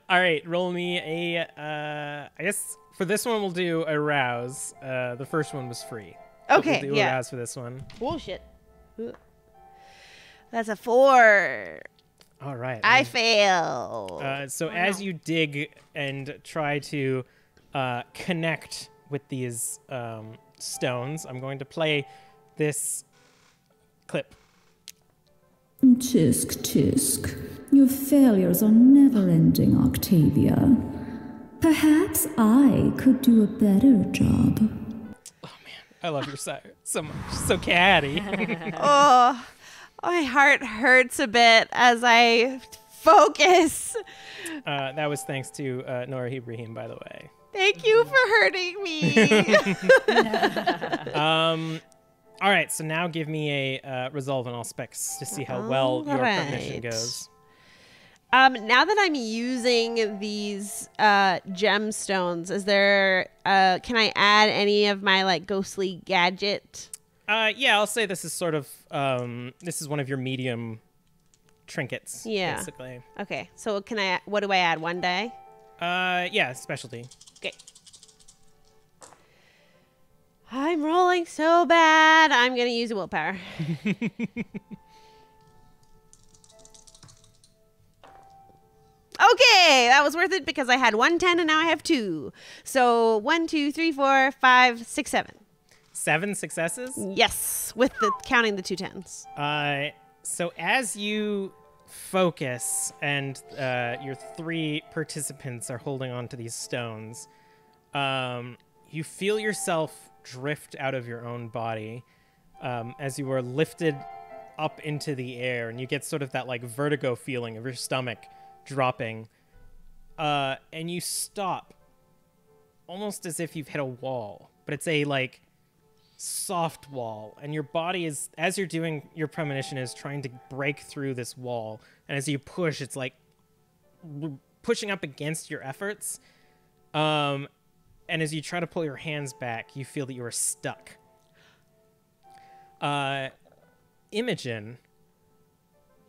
All right, roll me a. I guess for this one we'll do a rouse. The first one was free. But Okay, we'll do a rouse for this one. Bullshit. That's a 4. All right. I fail. So as you dig and try to connect with these stones, I'm going to play this clip. Tisk, tisk. Your failures are never-ending, Octavia. Perhaps I could do a better job. Oh man, I love your sire so much. So catty. Oh, my heart hurts a bit as I focus. That was thanks to Nora Ibrahim, by the way. Thank you for hurting me. All right, so now give me a resolve on all specs to see how well your premonition Alright. goes. Now that I'm using these gemstones, is there? Can I add any of my like ghostly gadget? Yeah, I'll say this is sort of this is one of your medium trinkets. Yeah. Basically. Okay, so can I? What do I add? 1 day? Yeah, specialty. Okay. I'm rolling so bad. I'm gonna use a willpower. Okay, that was worth it because I had 110 and now I have 2. So 1, 2, 3, 4, 5, 6, 7. 7 successes. Yes, with the counting the 2 10s. So as you focus and your 3 participants are holding on to these stones, you feel yourself drift out of your own body as you are lifted up into the air, and you get sort of that like vertigo feeling of your stomach dropping, and you stop almost as if you've hit a wall, but it's a like soft wall, and your body is, as you're doing your premonition, is trying to break through this wall, and as you push, it's like pushing up against your efforts, and as you try to pull your hands back, you feel that you are stuck. Imogen,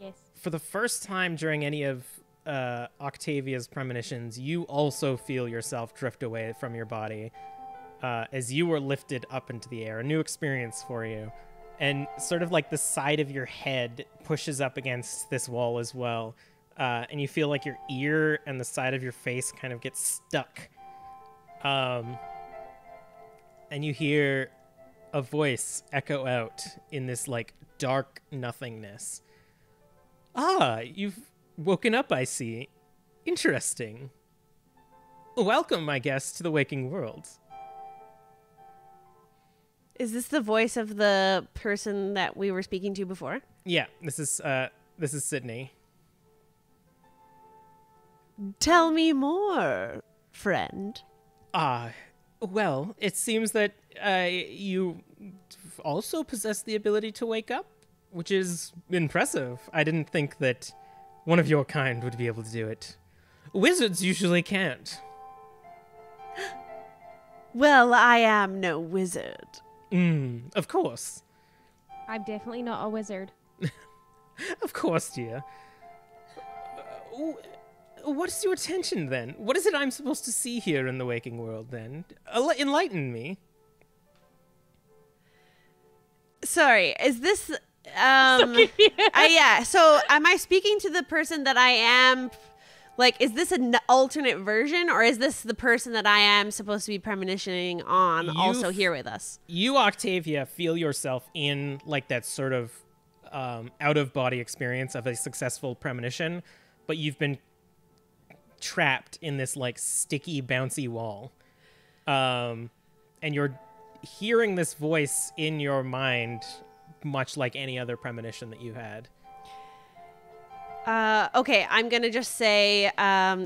Yes. for the first time during any of Octavia's premonitions, you also feel yourself drift away from your body as you were lifted up into the air. A new experience for you. And sort of like the side of your head pushes up against this wall as well. And you feel like your ear and the side of your face kind of gets stuck. And you hear a voice echo out in this like dark nothingness. Ah, you've woken up, I see. Interesting. Welcome, I guess, to the waking world. Is this the voice of the person that we were speaking to before? Yeah, this is Sydney. Tell me more, friend. Well, it seems that you also possess the ability to wake up, which is impressive. I didn't think that one of your kind would be able to do it. Wizards usually can't. Well, I am no wizard. Of course. I'm definitely not a wizard. Of course, dear. What is your attention, then? What is it I'm supposed to see here in the waking world, then? Enlighten me. Sorry, is this... yeah, so am I speaking to the person that I am... Like, is this an alternate version, or is this the person that I am supposed to be premonitioning on also here with us? You, Octavia, feel yourself in, like, that sort of out-of-body experience of a successful premonition, but you've been trapped in this, like, sticky, bouncy wall. And you're hearing this voice in your mind, much like any other premonition that you had. Okay, I'm gonna just say,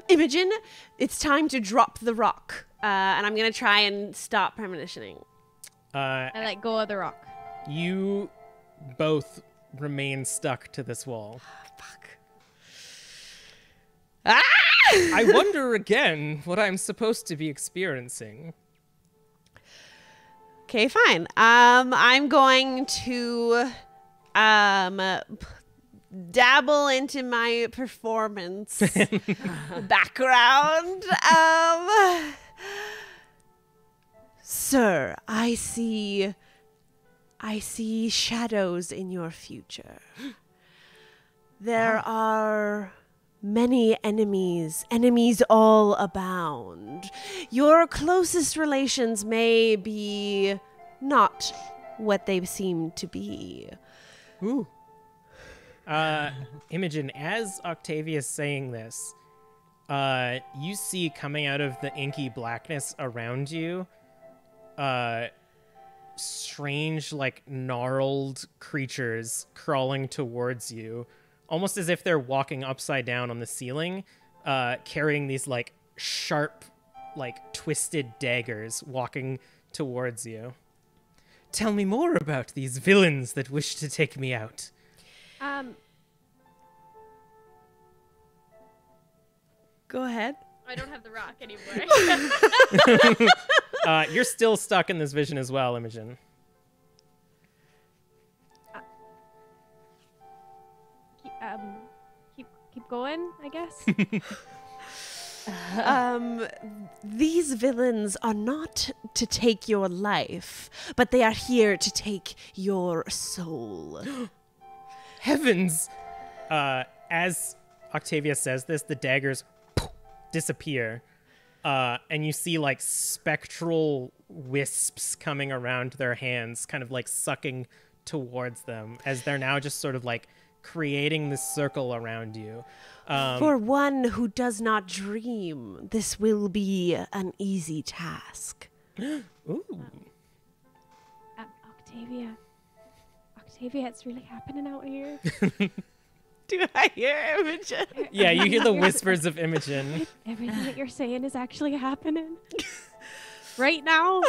Imogen, it's time to drop the rock. And I'm gonna try and stop premonitioning. I let go of the rock. You both remain stuck to this wall. Fuck. Ah! I wonder again what I'm supposed to be experiencing. Okay, fine. I'm going to, dabble into my performance background. Sir, I see shadows in your future. There are many enemies all abound. Your closest relations may be not what they seem to be. Ooh. Imogen, as Octavia's saying this, you see coming out of the inky blackness around you, strange, like, gnarled creatures crawling towards you, almost as if they're walking upside down on the ceiling, carrying these, like, sharp, like, twisted daggers walking towards you. Tell me more about these villains that wish to take me out. Go ahead. I don't have the rock anymore. You're still stuck in this vision as well, Imogen. Keep going, I guess. These villains are not to take your life, but they are here to take your soul. Heavens! As Octavia says this, the daggers disappear, and you see, like, spectral wisps coming around their hands, kind of, like, sucking towards them, as they're now just sort of, like, creating this circle around you. For one who does not dream, this will be an easy task. Ooh. Octavia, it's really happening out here. Do I hear Imogen? Yeah, you hear the whispers of Imogen. Everything that you're saying is actually happening. Right now?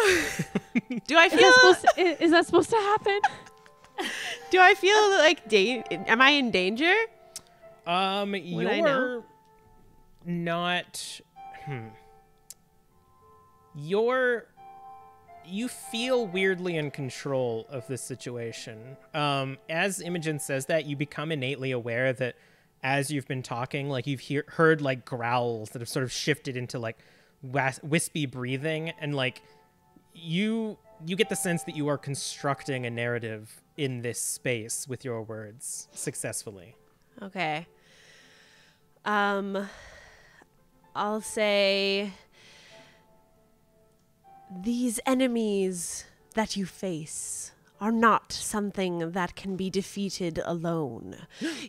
Do I feel... Is that supposed to happen? Do I feel like... am I in danger? You're not... You feel weirdly in control of this situation. As Imogen says that, you become innately aware that as you've been talking, like you've heard like growls that have sort of shifted into like wispy breathing, and like you get the sense that you are constructing a narrative in this space with your words successfully. Okay. I'll say these enemies that you face are not something that can be defeated alone.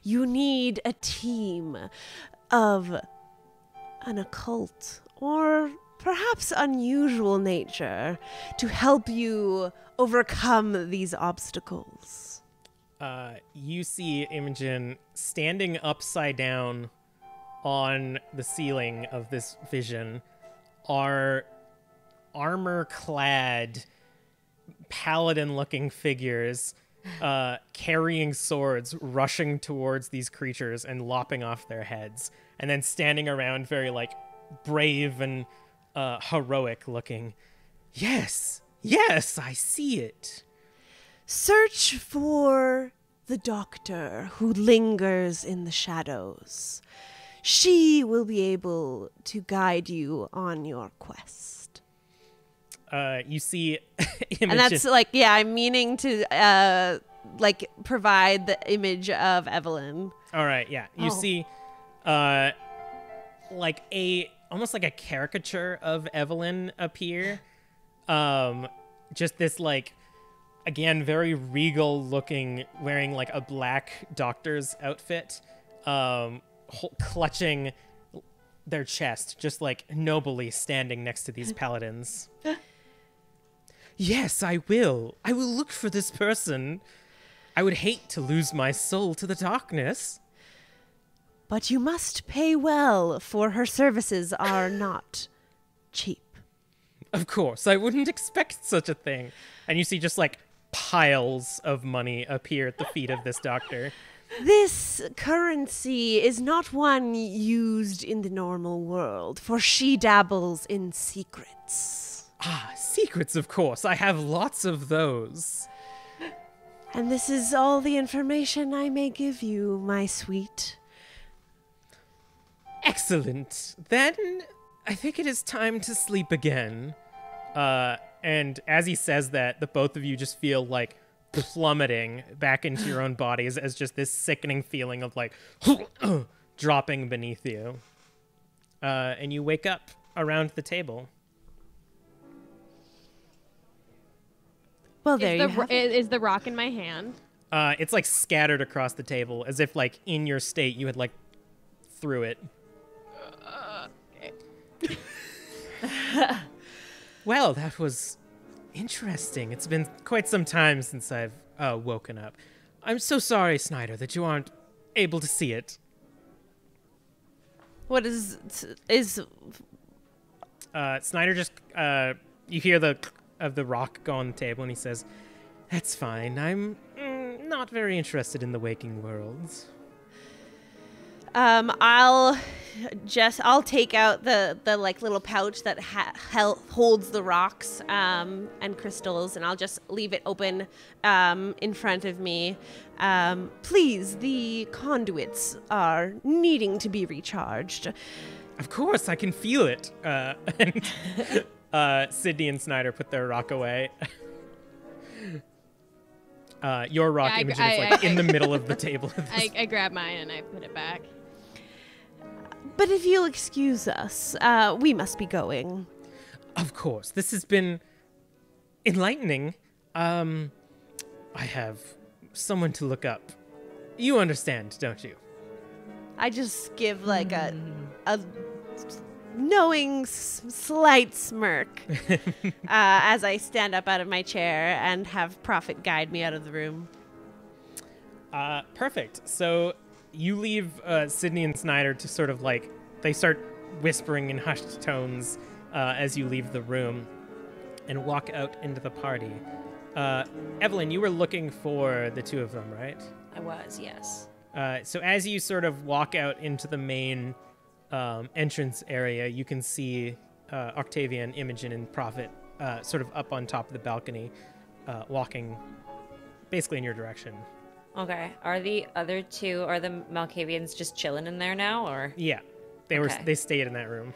You need a team of an occult or perhaps unusual nature to help you overcome these obstacles. You see Imogen standing upside down on the ceiling of this vision are armor-clad, paladin-looking figures carrying swords, rushing towards these creatures and lopping off their heads, and then standing around very, like, brave and heroic-looking. Yes, I see it. Search for the doctor who lingers in the shadows. She will be able to guide you on your quest. You see Imogen. And that's like, yeah, I'm meaning to like provide the image of Evelyn. All right, yeah. You see like almost like a caricature of Evelyn appear. Just this like, again, very regal looking, wearing like a black doctor's outfit, clutching their chest, just like nobly standing next to these paladins. Yes, I will. I will look for this person. I would hate to lose my soul to the darkness. But you must pay well, for her services are not cheap. Of course, I wouldn't expect such a thing. And you see just like piles of money appear at the feet of this doctor. This currency is not one used in the normal world, for she dabbles in secrets. Ah, secrets, of course. I have lots of those. And this is all the information I may give you, my sweet. Excellent. Then I think it is time to sleep again. And as he says that, the both of you just feel like plummeting back into your own bodies as just this sickening feeling of like dropping beneath you. And you wake up around the table. Well, there you have it. Is the rock in my hand? It's like scattered across the table as if like in your state you had like threw it. Okay. Well, that was interesting. It's been quite some time since I've woken up. I'm so sorry, Snyder, that you aren't able to see it. What is Snyder just you hear the rock go on the table, and he says, "That's fine. I'm not very interested in the waking world." I'll take out the like little pouch that holds the rocks and crystals, and I'll just leave it open in front of me. Please, the conduits are needing to be recharged. Of course, I can feel it. And Sydney and Snyder put their rock away. Your rock, Imogen, is like in the middle of the table. I grab mine and I put it back. But if you'll excuse us, we must be going. Of course. This has been enlightening. I have someone to look up. You understand, don't you? I just give like a knowing slight smirk as I stand up out of my chair and have Prophet guide me out of the room. Perfect. So you leave Sydney and Snyder to sort of like, they start whispering in hushed tones as you leave the room and walk out into the party. Evelyn, you were looking for the two of them, right? I was, yes. So as you sort of walk out into the main entrance area, you can see Octavia and Imogen and Prophet sort of up on top of the balcony, walking basically in your direction. Okay. Are the other two, are the Malkavians just chilling in there now, or? Yeah, they stayed in that room.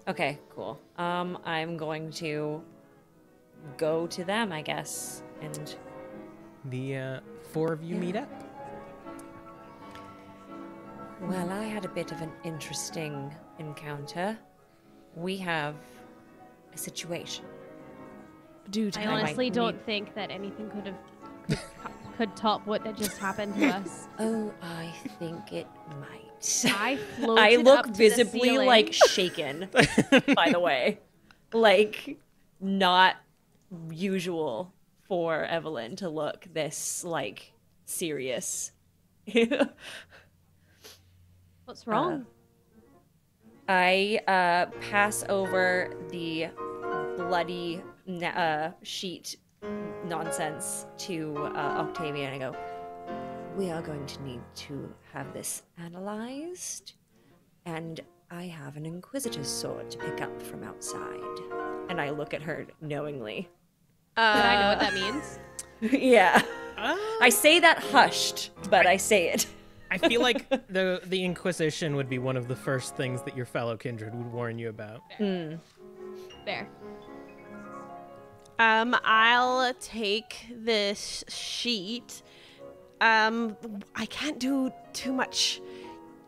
Okay, cool. I'm going to go to them, I guess, and The 4 of you meet up. well, I had a bit of an interesting encounter. We have a situation. Dude, I honestly don't think that anything could top what that just happened to us. Oh, I think it might. I floated I look up to the visibly ceiling. like shaken, by the way. Like, not usual for Evelyn to look this, like, serious. What's wrong? I pass over the bloody sheet nonsense to Octavia, and I go, we are going to need to have this analyzed, and I have an Inquisitor's sword to pick up from outside. And I look at her knowingly. Did I know what that means? Yeah. I say that hushed, but I say it. I feel like the Inquisition would be one of the first things that your fellow kindred would warn you about. There. I'll take this sheet. I can't do too much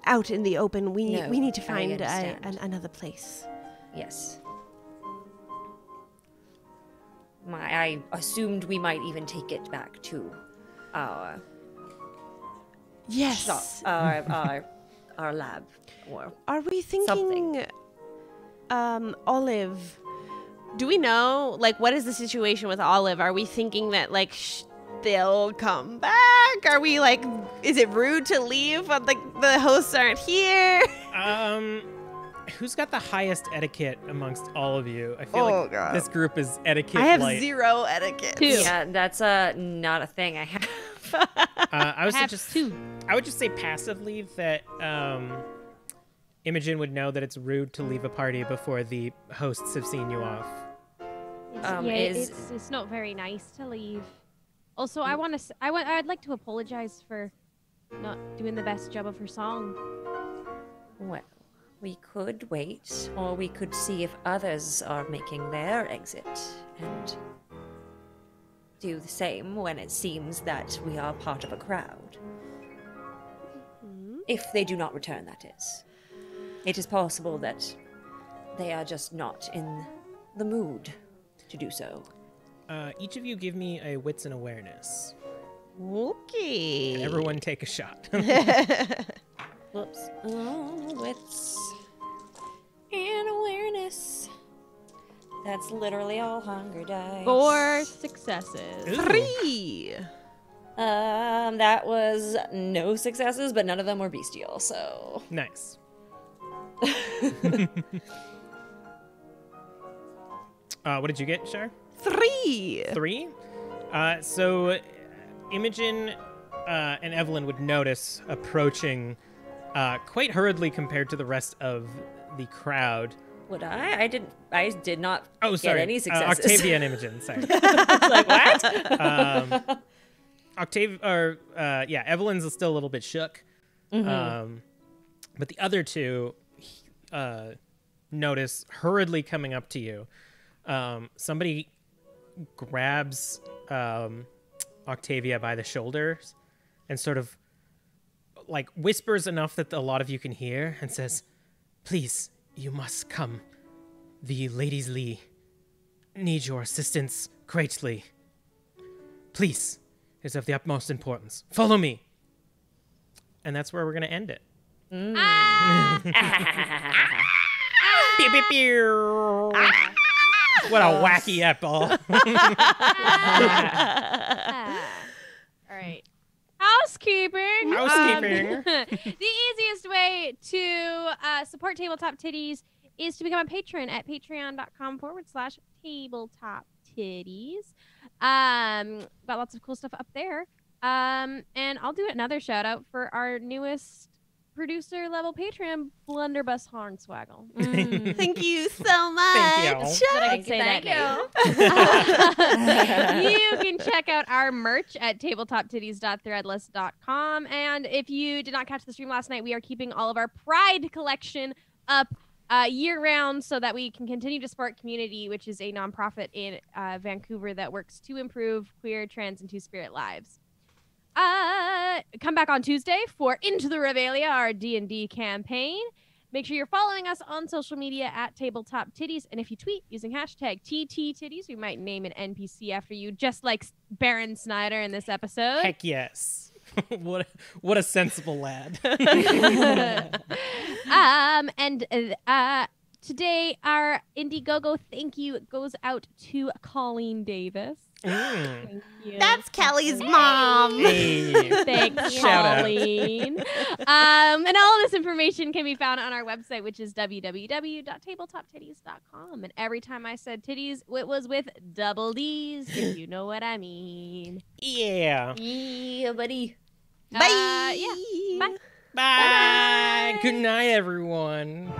out in the open. We need to I find understand. another place. Yes. I assumed we might even take it back to our Yes. shop, our lab, or Are we thinking something. Olive? Do we know, like, what is the situation with Olive? Are we thinking that, like, they'll come back? Are we, like, is it rude to leave when, like, the hosts aren't here? Who's got the highest etiquette amongst all of you? I feel like God. this group is etiquette I have light. 0 etiquette. 2. Yeah, that's not a thing I have. I have just 2. I would just say passively that Imogen would know that it's rude to leave a party before the hosts have seen you off. It's not very nice to leave. Also, I'd like to apologize for not doing the best job of her song. Well, we could wait, or we could see if others are making their exit and do the same when it seems that we are part of a crowd. If they do not return, that is. It is possible that they are just not in the mood to do so. Each of you give me a wits and awareness. Okay. And everyone take a shot. Whoops. Wits and awareness. That's literally all hunger dice. 4 successes. 3. That was no successes, but none of them were bestial, so. Nice. What did you get, Shar? 3. 3? So Imogen and Evelyn would notice approaching quite hurriedly compared to the rest of the crowd. Would I? I did not Oh, sorry. get any successes. Octavia and Imogen, sorry. Like, what? Evelyn's still a little bit shook. But the other two notice hurriedly coming up to you. Somebody grabs Octavia by the shoulders and sort of like whispers enough that a lot of you can hear and says, "Please, you must come. The Ladies Lee need your assistance greatly. Please, it is of the utmost importance. Follow me." And that's where we're going to end it. Pew, pew, pew. What a wacky apple. All right. Housekeeping. Housekeeping. The easiest way to support Tabletop Tiddies is to become a patron at patreon.com/Tabletop Tiddies. Got lots of cool stuff up there. And I'll do another shout out for our newest producer level Patreon blunderbuss hornswaggle. Thank you so much. Thank you. That I can say that name. You can check out our merch at tabletoptiddies.threadless.com. And if you did not catch the stream last night, we are keeping all of our Pride collection up year-round so that we can continue to support Community, which is a nonprofit in Vancouver that works to improve queer, trans, and two-spirit lives. Come back on Tuesday for Into the Revelia, our D&D campaign. Make sure you're following us on social media at Tabletop Tiddies, and if you tweet using hashtag TTTiddies, we might name an NPC after you, just like Baron Snyder in this episode. Heck yes. What a sensible lad. Today our Indiegogo thank you goes out to Colleen Davis. Thank you. That's Kelly's mom. Hey. Thanks, Shout out. Colleen. And all of this information can be found on our website, which is www.tabletoptiddies.com. And every time I said titties, it was with double D's, if you know what I mean. Yeah. Yeah, buddy. Bye. Yeah. Bye. Bye. Good night, everyone.